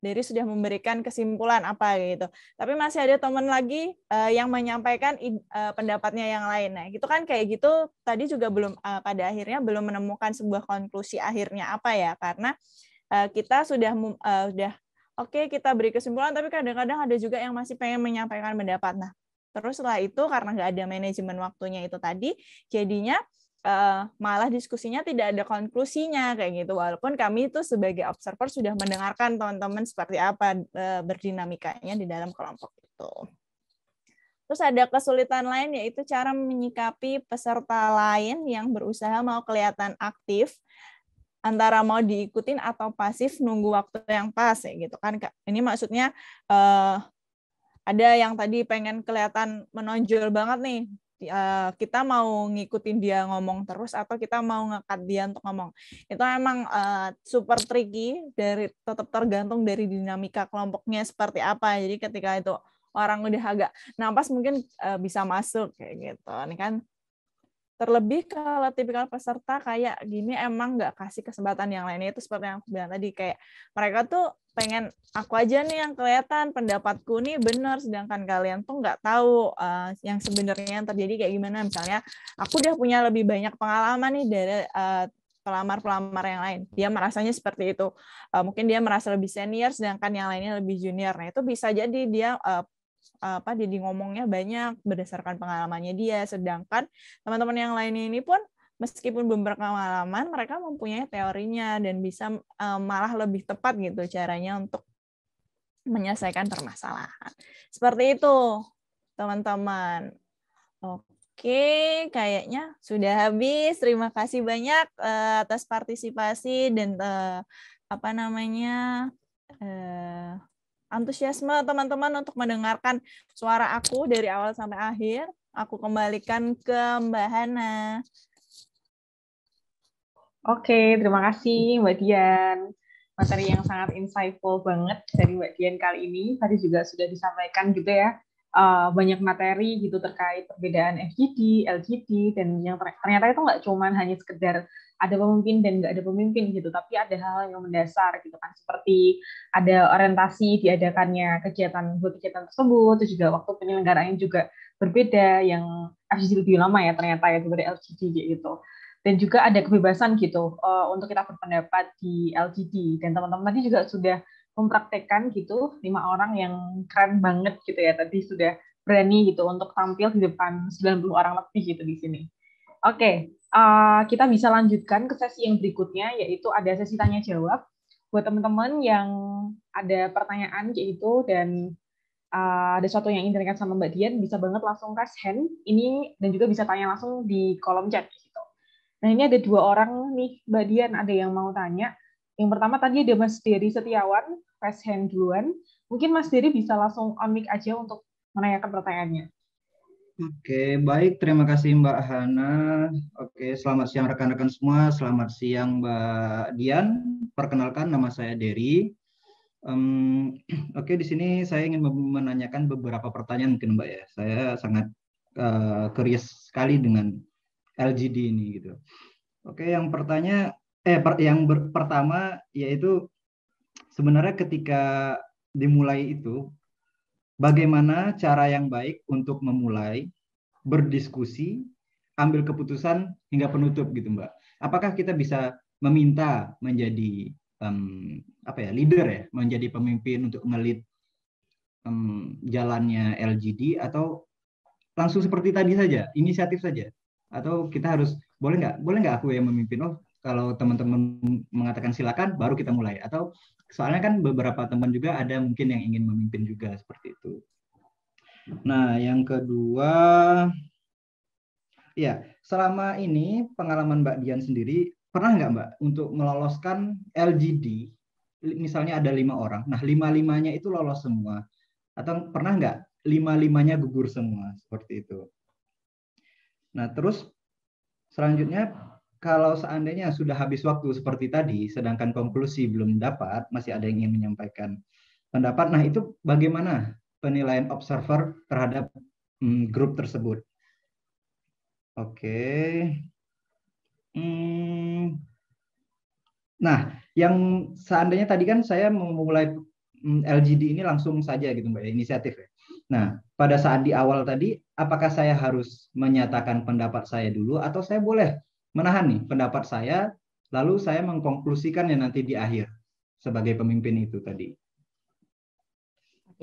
Dery sudah memberikan kesimpulan apa gitu. Tapi masih ada teman lagi yang menyampaikan pendapatnya yang lain. Nah, itu kan kayak gitu tadi juga belum pada akhirnya belum menemukan sebuah konklusi akhirnya apa ya, karena kita sudah oke, kita beri kesimpulan tapi kadang-kadang ada juga yang masih pengen menyampaikan pendapat. Nah, terus setelah itu karena nggak ada manajemen waktunya itu tadi, jadinya malah diskusinya tidak ada konklusinya kayak gitu. Walaupun kami itu sebagai observer sudah mendengarkan teman-teman seperti apa berdinamikanya di dalam kelompok itu. Terus ada kesulitan lain yaitu cara menyikapi peserta lain yang berusaha mau kelihatan aktif antara mau diikutin atau pasif nunggu waktu yang pas ya gitu kan. Ini maksudnya ada yang tadi pengen kelihatan menonjol banget nih, kita mau ngikutin dia ngomong terus atau kita mau nge-cut dia untuk ngomong. Itu emang super tricky, tetap tergantung dari dinamika kelompoknya seperti apa. Jadi ketika itu orang udah agak nafas mungkin bisa masuk kayak gitu. Ini kan terlebih kalau tipikal peserta kayak gini emang nggak kasih kesempatan yang lainnya, itu seperti yang aku bilang tadi, kayak mereka tuh pengen aku aja nih yang kelihatan, pendapatku nih benar, sedangkan kalian tuh nggak tahu yang sebenarnya yang terjadi kayak gimana. Misalnya aku udah punya lebih banyak pengalaman nih dari pelamar-pelamar yang lain, dia merasanya seperti itu, mungkin dia merasa lebih senior sedangkan yang lainnya lebih junior. Nah itu bisa jadi dia jadi ngomongnya banyak berdasarkan pengalamannya dia, sedangkan teman-teman yang lainnya ini pun meskipun belum berpengalaman, mereka mempunyai teorinya dan bisa malah lebih tepat gitu caranya untuk menyelesaikan permasalahan. Seperti itu, teman-teman. Oke, kayaknya sudah habis. Terima kasih banyak atas partisipasi dan antusiasme teman-teman untuk mendengarkan suara aku dari awal sampai akhir. Aku kembalikan ke Mbak Hana. Oke, terima kasih Mbak Dian. Materi yang sangat insightful banget dari Mbak Dian kali ini. Tadi juga sudah disampaikan juga ya, banyak materi gitu terkait perbedaan FGD, LGD, dan yang ternyata itu nggak cuman hanya sekedar ada pemimpin dan nggak ada pemimpin gitu, tapi ada hal yang mendasar gitu kan, seperti ada orientasi diadakannya kegiatan tersebut, terus juga waktu penyelenggaraannya juga berbeda, yang FGD lebih lama ya ternyata ya daripada LGD gitu. Dan juga ada kebebasan gitu untuk kita berpendapat di LGD, dan teman-teman tadi juga sudah mempraktekkan gitu 5 orang yang keren banget gitu ya, tadi sudah berani gitu untuk tampil di depan 90 orang lebih gitu di sini. Oke, kita bisa lanjutkan ke sesi yang berikutnya, yaitu ada sesi tanya jawab buat teman-teman yang ada pertanyaan kayak gitu, dan ada sesuatu yang ingin ditanyakan sama Mbak Dian, bisa banget langsung raise hand ini, dan juga bisa tanya langsung di kolom chat gitu. Nah, ini ada 2 orang nih, Mbak Dian, ada yang mau tanya. Yang pertama tadi ada Mas Dery Setiawan, raise hand duluan. Mungkin Mas Dery bisa langsung on mic aja untuk menanyakan pertanyaannya. Oke, baik. Terima kasih Mbak Hana. Oke, selamat siang rekan-rekan semua. Selamat siang Mbak Dian. Perkenalkan, nama saya Dery. Oke, di sini saya ingin menanyakan beberapa pertanyaan mungkin Mbak ya. Saya sangat curious sekali dengan LGD ini gitu. Oke, yang pertama yaitu sebenarnya ketika dimulai itu bagaimana cara yang baik untuk memulai berdiskusi, ambil keputusan hingga penutup gitu Mbak. Apakah kita bisa meminta menjadi leader ya, menjadi pemimpin untuk nge-lead jalannya LGD, atau langsung seperti tadi saja, inisiatif saja, atau kita harus boleh nggak aku yang memimpin? Oh, kalau teman-teman mengatakan silakan, baru kita mulai. Atau soalnya kan beberapa teman juga ada mungkin yang ingin memimpin juga seperti itu. Nah, yang kedua, ya selama ini pengalaman Mbak Dian sendiri pernah nggak Mbak untuk meloloskan LGD? Misalnya ada 5 orang, nah 5-5-nya itu lolos semua, atau pernah nggak 5-5-nya gugur semua seperti itu? Nah, terus selanjutnya, kalau seandainya sudah habis waktu seperti tadi, sedangkan konklusi belum dapat, masih ada yang ingin menyampaikan pendapat, nah itu bagaimana penilaian observer terhadap grup tersebut? Oke. Nah, yang seandainya tadi kan saya memulai LGD ini langsung saja gitu Mbak, inisiatif ya. Nah, pada saat di awal tadi, apakah saya harus menyatakan pendapat saya dulu, atau saya boleh menahan nih pendapat saya, lalu saya mengkonklusikan ya nanti di akhir sebagai pemimpin itu tadi.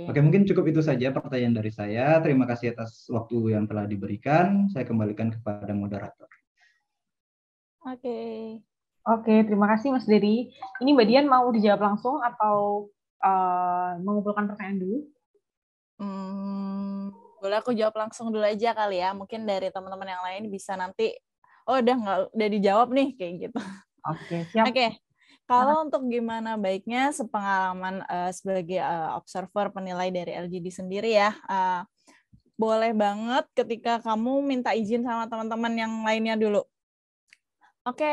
Oke, mungkin cukup itu saja pertanyaan dari saya. Terima kasih atas waktu yang telah diberikan. Saya kembalikan kepada moderator. Oke, terima kasih Mas Dery. Ini Mbak Dian mau dijawab langsung atau mengumpulkan pertanyaan dulu? Boleh aku jawab langsung dulu aja kali ya. Mungkin dari teman-teman yang lain bisa nanti, udah dijawab nih kayak gitu. Oke, siap. Oke. Kalau untuk gimana baiknya sepengalaman sebagai observer penilai dari LGD sendiri ya, boleh banget ketika kamu minta izin sama teman-teman yang lainnya dulu. Oke,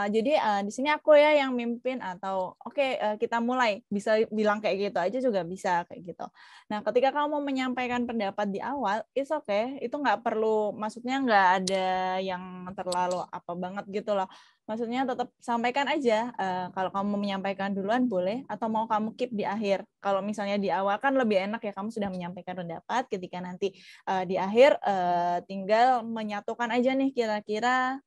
jadi di sini aku ya yang mimpin, atau kita mulai, bisa bilang kayak gitu aja juga bisa kayak gitu. Nah, ketika kamu menyampaikan pendapat di awal, it's okay, itu nggak perlu, maksudnya nggak ada yang terlalu apa banget gitu loh. Maksudnya tetap sampaikan aja. Kalau kamu menyampaikan duluan boleh, atau mau kamu keep di akhir. Kalau misalnya di awal kan lebih enak ya, kamu sudah menyampaikan pendapat, ketika nanti di akhir tinggal menyatukan aja nih kira-kira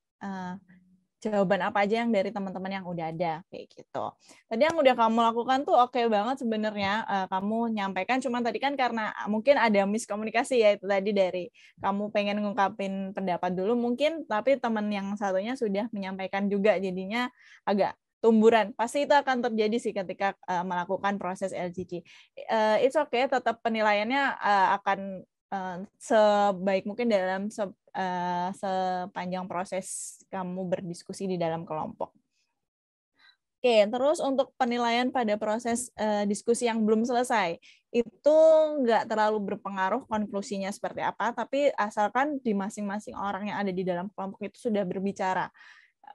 jawaban apa aja yang dari teman-teman yang udah ada kayak gitu. Tadi yang udah kamu lakukan tuh oke banget sebenarnya, kamu nyampaikan, cuman tadi kan karena mungkin ada miskomunikasi ya, itu tadi dari kamu pengen ngungkapin pendapat dulu mungkin, tapi teman yang satunya sudah menyampaikan juga, jadinya agak tumburan. Pasti itu akan terjadi sih ketika melakukan proses LGD. It's okay, tetap penilaiannya akan sebaik mungkin dalam sepanjang proses kamu berdiskusi di dalam kelompok. Oke, terus untuk penilaian pada proses diskusi yang belum selesai, itu nggak terlalu berpengaruh konklusinya seperti apa, tapi asalkan di masing-masing orang yang ada di dalam kelompok itu sudah berbicara.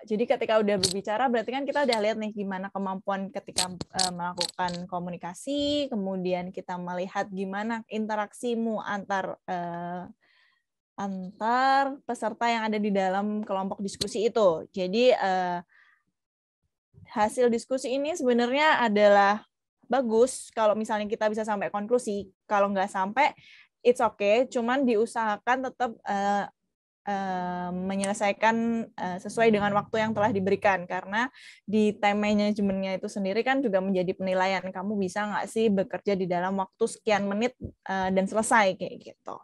Jadi ketika udah berbicara berarti kan kita udah lihat nih gimana kemampuan ketika melakukan komunikasi, kemudian kita melihat gimana interaksimu antar peserta yang ada di dalam kelompok diskusi itu. Jadi hasil diskusi ini sebenarnya adalah bagus kalau misalnya kita bisa sampai konklusi. Kalau nggak sampai, it's okay. Cuman diusahakan tetap menyelesaikan sesuai dengan waktu yang telah diberikan, karena di time manajemennya itu sendiri kan juga menjadi penilaian kamu bisa nggak sih bekerja di dalam waktu sekian menit dan selesai kayak gitu.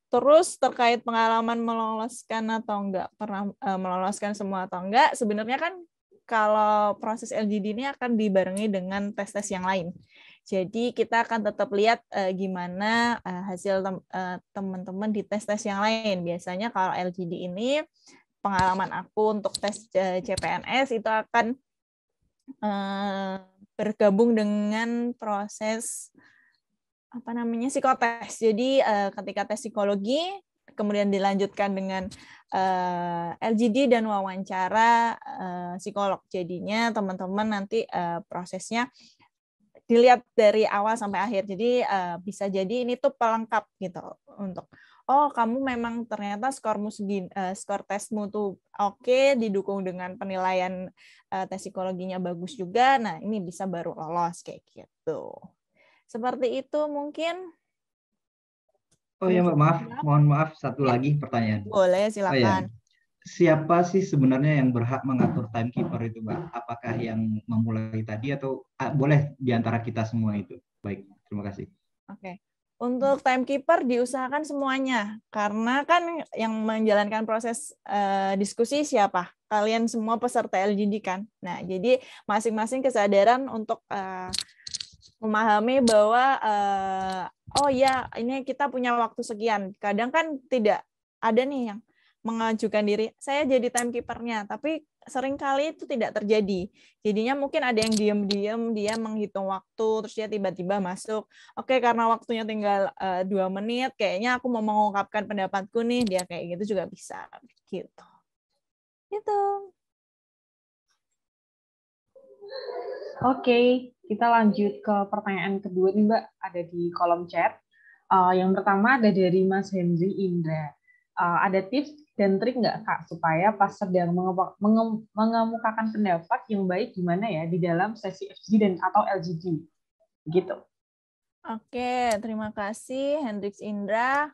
Terus terkait pengalaman meloloskan atau enggak, pernah meloloskan semua atau enggak, sebenarnya kan kalau proses LGD ini akan dibarengi dengan tes-tes yang lain. Jadi kita akan tetap lihat gimana hasil teman-teman di tes-tes yang lain. Biasanya kalau LGD ini, pengalaman aku untuk tes CPNS itu akan bergabung dengan proses psikotes. Jadi ketika tes psikologi, kemudian dilanjutkan dengan LGD dan wawancara psikolog. Jadinya teman-teman nanti prosesnya dilihat dari awal sampai akhir. Jadi bisa jadi ini tuh pelengkap gitu untuk kamu memang ternyata skormu segini, skor tesmu tuh oke, didukung dengan penilaian tes psikologinya bagus juga. Nah, ini bisa baru lolos kayak gitu. Seperti itu mungkin. Oh ya Mbak, mohon maaf satu lagi pertanyaan. Boleh, silakan. Oh, ya. Siapa sih sebenarnya yang berhak mengatur timekeeper itu, Mbak? Apakah yang memulai tadi atau boleh di antara kita semua itu? Baik, terima kasih. Oke. Untuk timekeeper diusahakan semuanya, karena kan yang menjalankan proses diskusi siapa? Kalian semua peserta LGD kan. Nah, jadi masing-masing kesadaran untuk memahami bahwa oh ya, ini kita punya waktu sekian. Kadang kan tidak ada nih yang mengajukan diri, saya jadi timekeeper-nya, tapi seringkali itu tidak terjadi. Jadinya mungkin ada yang diam-diam, dia menghitung waktu, terus dia tiba-tiba masuk, oke, karena waktunya tinggal 2 menit, kayaknya aku mau mengungkapkan pendapatku nih, dia kayak gitu juga bisa. Gitu. Oke, kita lanjut ke pertanyaan kedua nih Mbak, ada di kolom chat. Yang pertama ada dari Mas Henry Indra. Ada tips dan trik nggak Kak supaya pas sedang mengemukakan pendapat yang baik gimana ya di dalam sesi FGD dan atau LGD gitu. Oke, terima kasih Hendrix Indra.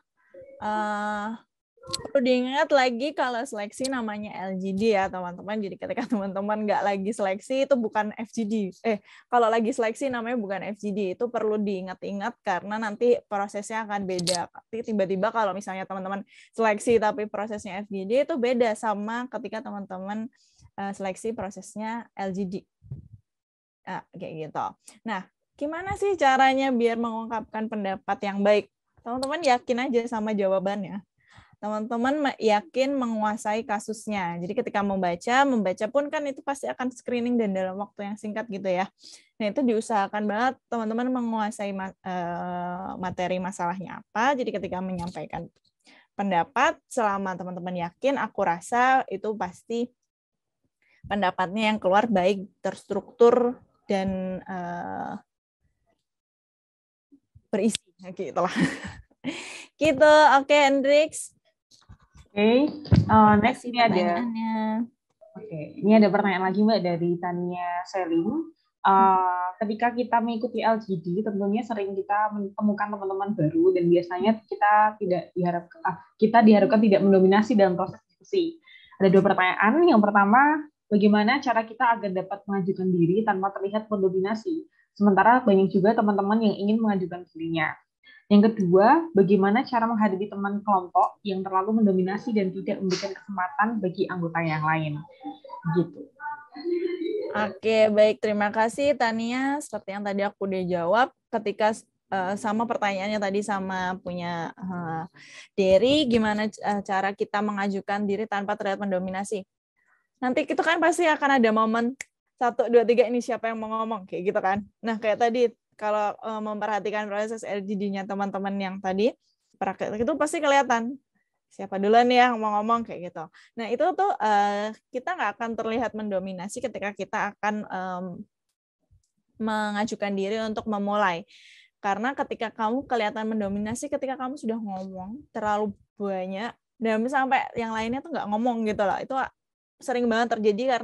Perlu diingat lagi kalau seleksi namanya LGD ya teman-teman. Jadi ketika teman-teman nggak lagi seleksi itu bukan FGD. Kalau lagi seleksi namanya bukan FGD. Itu perlu diingat-ingat karena nanti prosesnya akan beda. Tiba-tiba kalau misalnya teman-teman seleksi tapi prosesnya FGD itu beda sama ketika teman-teman seleksi prosesnya LGD. Nah, kayak gitu. Nah, gimana sih caranya biar mengungkapkan pendapat yang baik? Teman-teman yakin aja sama jawabannya. Teman-teman yakin menguasai kasusnya. Jadi ketika membaca pun kan itu pasti akan screening dan dalam waktu yang singkat gitu ya. Nah, itu diusahakan banget teman-teman menguasai materi masalahnya apa. Jadi ketika menyampaikan pendapat, selama teman-teman yakin, aku rasa itu pasti pendapatnya yang keluar baik, terstruktur, dan berisi. Gitu lah. Gitu, oke, Hendrix. Oke, next ini ada. Ini ada pertanyaan lagi Mbak dari Tania Seling. Ketika kita mengikuti LGD, tentunya sering kita menemukan teman-teman baru dan biasanya kita diharapkan tidak mendominasi dalam proses diskusi. Ada 2 pertanyaan. Yang pertama, bagaimana cara kita agar dapat mengajukan diri tanpa terlihat mendominasi? Sementara banyak juga teman-teman yang ingin mengajukan dirinya. Yang kedua, bagaimana cara menghadapi teman kelompok yang terlalu mendominasi dan tidak memberikan kesempatan bagi anggota yang lain. Gitu. Oke, baik. Terima kasih, Tania. Seperti yang tadi aku udah jawab, ketika sama pertanyaannya tadi sama punya Dery, gimana cara kita mengajukan diri tanpa terlihat mendominasi? Nanti itu kan pasti akan ada momen 1, 2, 3 ini siapa yang mau ngomong, kayak gitu kan. Nah, kayak tadi, kalau memperhatikan proses LGD-nya teman-teman yang tadi, praktek itu pasti kelihatan. siapa duluan ya ngomong-ngomong kayak gitu. Nah itu tuh kita nggak akan terlihat mendominasi ketika kita akan mengajukan diri untuk memulai. Karena ketika kamu kelihatan mendominasi, ketika kamu sudah ngomong terlalu banyak dan sampai yang lainnya tuh nggak ngomong gitu lah, itu sering banget terjadi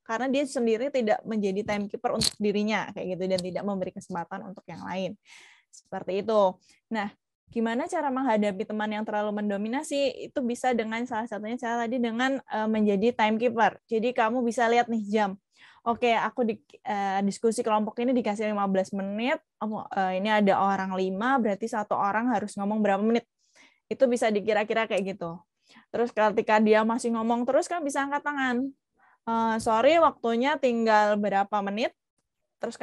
karena dia sendiri tidak menjadi timekeeper untuk dirinya kayak gitu dan tidak memberi kesempatan untuk yang lain. Seperti itu. Nah, gimana cara menghadapi teman yang terlalu mendominasi? Itu bisa dengan salah satunya cara tadi dengan menjadi timekeeper. Jadi kamu bisa lihat nih jam. Oke, aku diskusi kelompok ini dikasih 15 menit. Ini ada orang 5, berarti satu orang harus ngomong berapa menit. Itu bisa dikira-kira kayak gitu. Terus ketika dia masih ngomong terus kan bisa angkat tangan. Sorry, waktunya tinggal berapa menit. Terus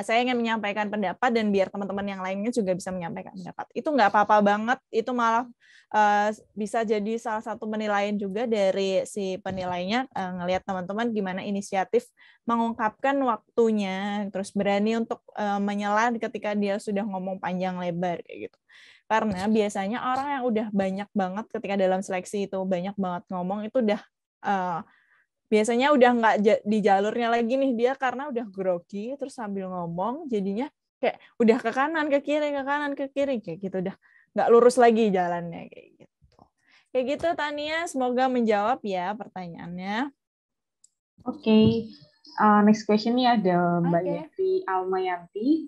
saya ingin menyampaikan pendapat dan biar teman-teman yang lainnya juga bisa menyampaikan pendapat. Itu nggak apa-apa banget, itu malah bisa jadi salah satu penilaian juga dari si penilainya, ngelihat teman-teman gimana inisiatif mengungkapkan waktunya, terus berani untuk menyela ketika dia sudah ngomong panjang lebar kayak gitu. Karena biasanya orang yang udah banyak banget ketika dalam seleksi itu banyak banget ngomong itu udah biasanya udah nggak di jalurnya lagi nih dia karena udah grogi terus sambil ngomong jadinya kayak udah ke kanan ke kiri kayak gitu udah nggak lurus lagi jalannya kayak gitu Tania, semoga menjawab ya pertanyaannya. Oke. Next question nih ada Mbak Yati Almayanti.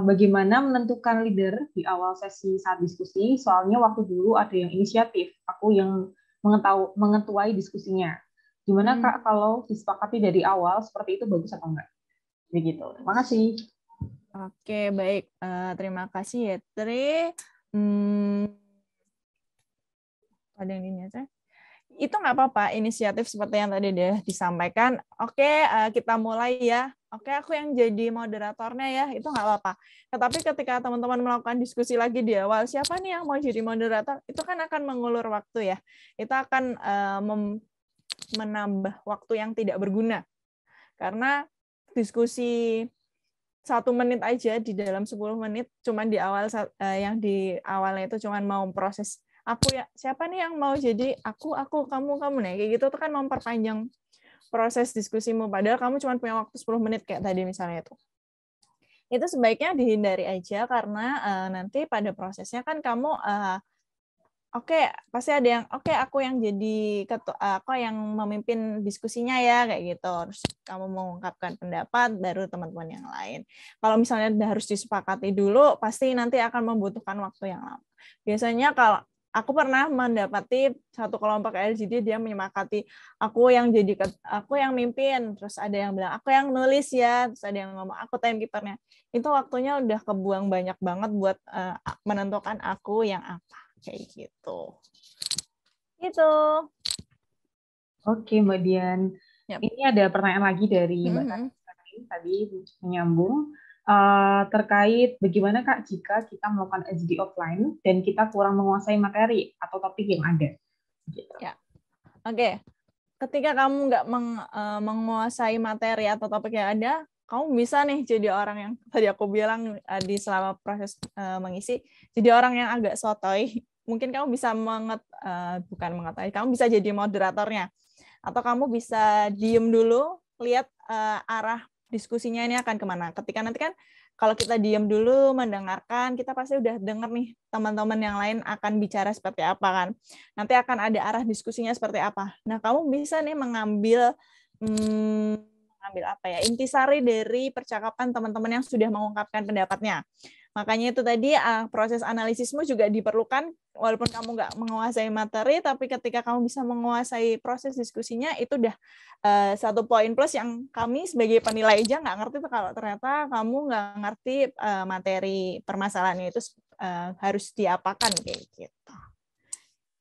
Bagaimana menentukan leader di awal sesi saat diskusi? Soalnya waktu dulu ada yang inisiatif, aku yang mengetuai diskusinya. Gimana Kak kalau disepakati dari awal seperti itu bagus atau enggak? Begitu. Terima kasih. Oke, baik. Terima kasih ya, Tri. Ada yang dinyatakan? Itu nggak apa-apa, inisiatif seperti yang tadi dia disampaikan. Oke, kita mulai ya. Oke, aku yang jadi moderatornya ya, itu nggak apa-apa. Tetapi ketika teman-teman melakukan diskusi lagi di awal, siapa nih yang mau jadi moderator? Itu kan akan mengulur waktu ya. Itu akan menambah waktu yang tidak berguna. Karena diskusi 1 menit aja di dalam 10 menit, cuman di awal yang di awalnya itu cuman mau proses aku ya, siapa nih yang mau jadi aku, kamu, nih kayak gitu tuh kan memperpanjang proses diskusimu padahal kamu cuma punya waktu 10 menit kayak tadi misalnya itu sebaiknya dihindari aja karena nanti pada prosesnya kan kamu pasti ada yang aku yang jadi aku yang memimpin diskusinya ya kayak gitu. Terus kamu mengungkapkan pendapat baru teman-teman yang lain. Kalau misalnya harus disepakati dulu, pasti nanti akan membutuhkan waktu yang lama. Biasanya kalau aku pernah mendapati satu kelompok LGD dia menyepakati aku yang mimpin, terus ada yang bilang aku yang nulis ya, terus ada yang ngomong aku timekeepernya. Itu waktunya udah kebuang banyak banget buat menentukan aku yang apa. Kayak gitu. Gitu. Oke, Mbak Dian. Yep. Ini ada pertanyaan lagi dari Mbak tadi menyambung terkait bagaimana Kak jika kita melakukan LGD offline dan kita kurang menguasai materi atau topik yang ada. Gitu. Ya. Oke. Ketika kamu nggak menguasai materi atau topik yang ada, kamu bisa nih jadi orang yang tadi aku bilang di selama proses mengisi, jadi orang yang agak sotoy. Mungkin kamu bisa bukan mengetahui, kamu bisa jadi moderatornya. Atau kamu bisa diem dulu, lihat arah diskusinya ini akan kemana. Ketika nanti kan, kalau kita diem dulu, mendengarkan, kita pasti udah dengar nih teman-teman yang lain akan bicara seperti apa kan. Nanti akan ada arah diskusinya seperti apa. Nah, kamu bisa nih mengambil intisari dari percakapan teman-teman yang sudah mengungkapkan pendapatnya. Makanya itu tadi proses analisismu juga diperlukan walaupun kamu nggak menguasai materi, tapi ketika kamu bisa menguasai proses diskusinya itu udah satu poin plus yang kami sebagai penilai aja nggak ngerti kalau ternyata kamu nggak ngerti materi permasalahannya itu harus diapakan kayak gitu.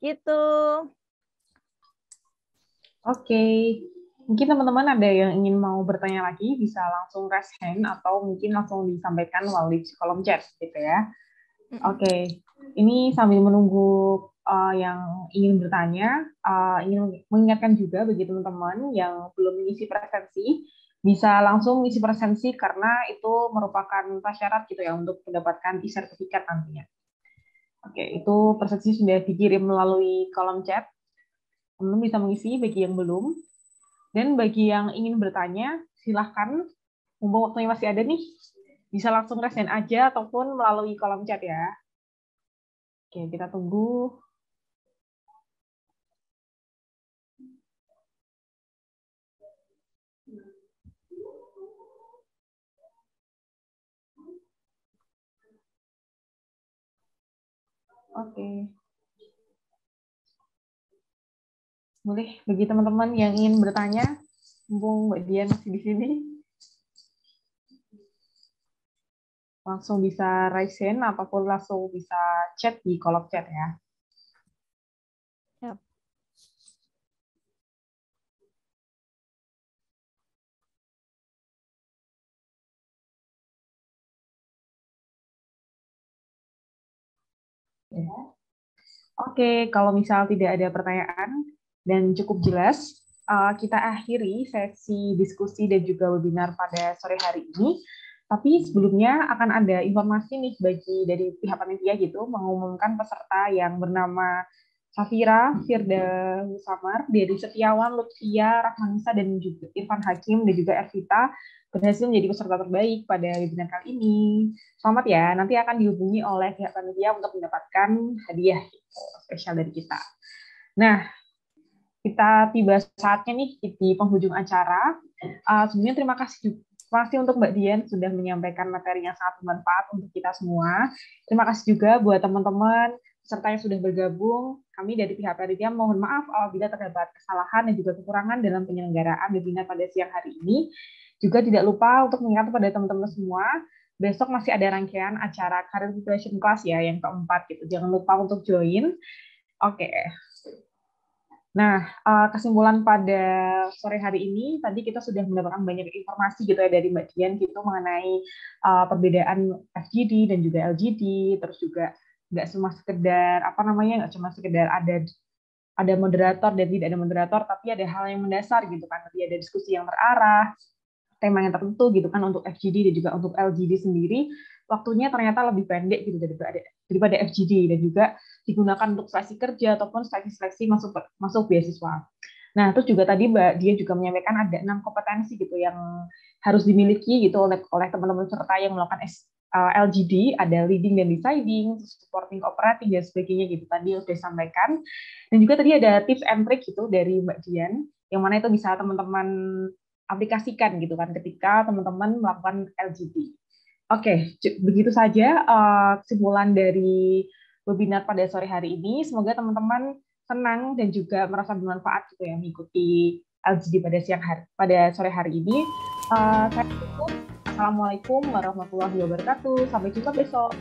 Gitu. Oke. Mungkin teman-teman ada yang ingin mau bertanya lagi, bisa langsung raise hand atau mungkin langsung disampaikan melalui kolom chat, gitu ya. Oke. Ini sambil menunggu yang ingin bertanya, ingin mengingatkan juga bagi teman-teman yang belum mengisi presensi, bisa langsung mengisi presensi karena itu merupakan prasyarat gitu ya untuk mendapatkan e-sertifikat nantinya. Oke, itu persepsi sudah dikirim melalui kolom chat. Teman-teman bisa mengisi bagi yang belum. Dan bagi yang ingin bertanya, silahkan, mumpung waktunya masih ada nih, bisa langsung raise hand aja ataupun melalui kolom chat ya. Oke, kita tunggu. Oke. Boleh, bagi teman-teman yang ingin bertanya, mumpung Mbak Dian masih di sini, langsung bisa raise hand ataupun langsung bisa chat di kolom chat ya. Yap. Oke, kalau misal tidak ada pertanyaan dan cukup jelas, kita akhiri sesi diskusi dan juga webinar pada sore hari ini. Tapi sebelumnya akan ada informasi nih dari pihak panitia gitu, mengumumkan peserta yang bernama Safira Firda Samar, dari Setiawan, Lutfia, Rahmanisa, dan juga Irfan Hakim, dan juga Ervita berhasil menjadi peserta terbaik pada webinar kali ini. Selamat ya, nanti akan dihubungi oleh pihak panitia untuk mendapatkan hadiah gitu, spesial dari kita. Nah, kita tiba saatnya nih di penghujung acara. Sebenarnya terima kasih untuk Mbak Dian sudah menyampaikan materi yang sangat bermanfaat untuk kita semua. Terima kasih juga buat teman-teman peserta yang sudah bergabung. Kami dari pihak panitia mohon maaf apabila terdapat kesalahan dan juga kekurangan dalam penyelenggaraan webinar pada siang hari ini. Juga tidak lupa untuk mengingatkan kepada teman-teman semua, besok masih ada rangkaian acara Career Preparation Class ya, yang keempat gitu. Jangan lupa untuk join. Oke. Nah, kesimpulan pada sore hari ini, tadi kita sudah mendapatkan banyak informasi gitu ya dari Mbak Dian gitu mengenai perbedaan FGD dan juga LGD, terus juga nggak cuma sekedar nggak cuma sekedar ada moderator dan tidak ada moderator, tapi ada hal yang mendasar gitu kan, tadi ada diskusi yang terarah, tema yang tertentu gitu kan untuk FGD dan juga untuk LGD sendiri waktunya ternyata lebih pendek gitu daripada FGD, dan juga digunakan untuk seleksi kerja ataupun seleksi masuk beasiswa. Nah, terus juga tadi Mbak dia juga menyampaikan ada 6 kompetensi gitu yang harus dimiliki gitu oleh teman-teman peserta yang melakukan LGD, ada leading dan deciding, supporting, cooperating dan sebagainya gitu tadi sudah disampaikan. Dan juga tadi ada tips and trick gitu dari Mbak Dian yang mana itu bisa teman-teman aplikasikan gitu kan ketika teman-teman melakukan LGD. Oke, begitu saja kesimpulan dari webinar pada sore hari ini. Semoga teman-teman senang dan juga merasa bermanfaat gitu ya mengikuti LGD pada sore hari ini. Saya tutup. Assalamualaikum warahmatullahi wabarakatuh. Sampai jumpa besok.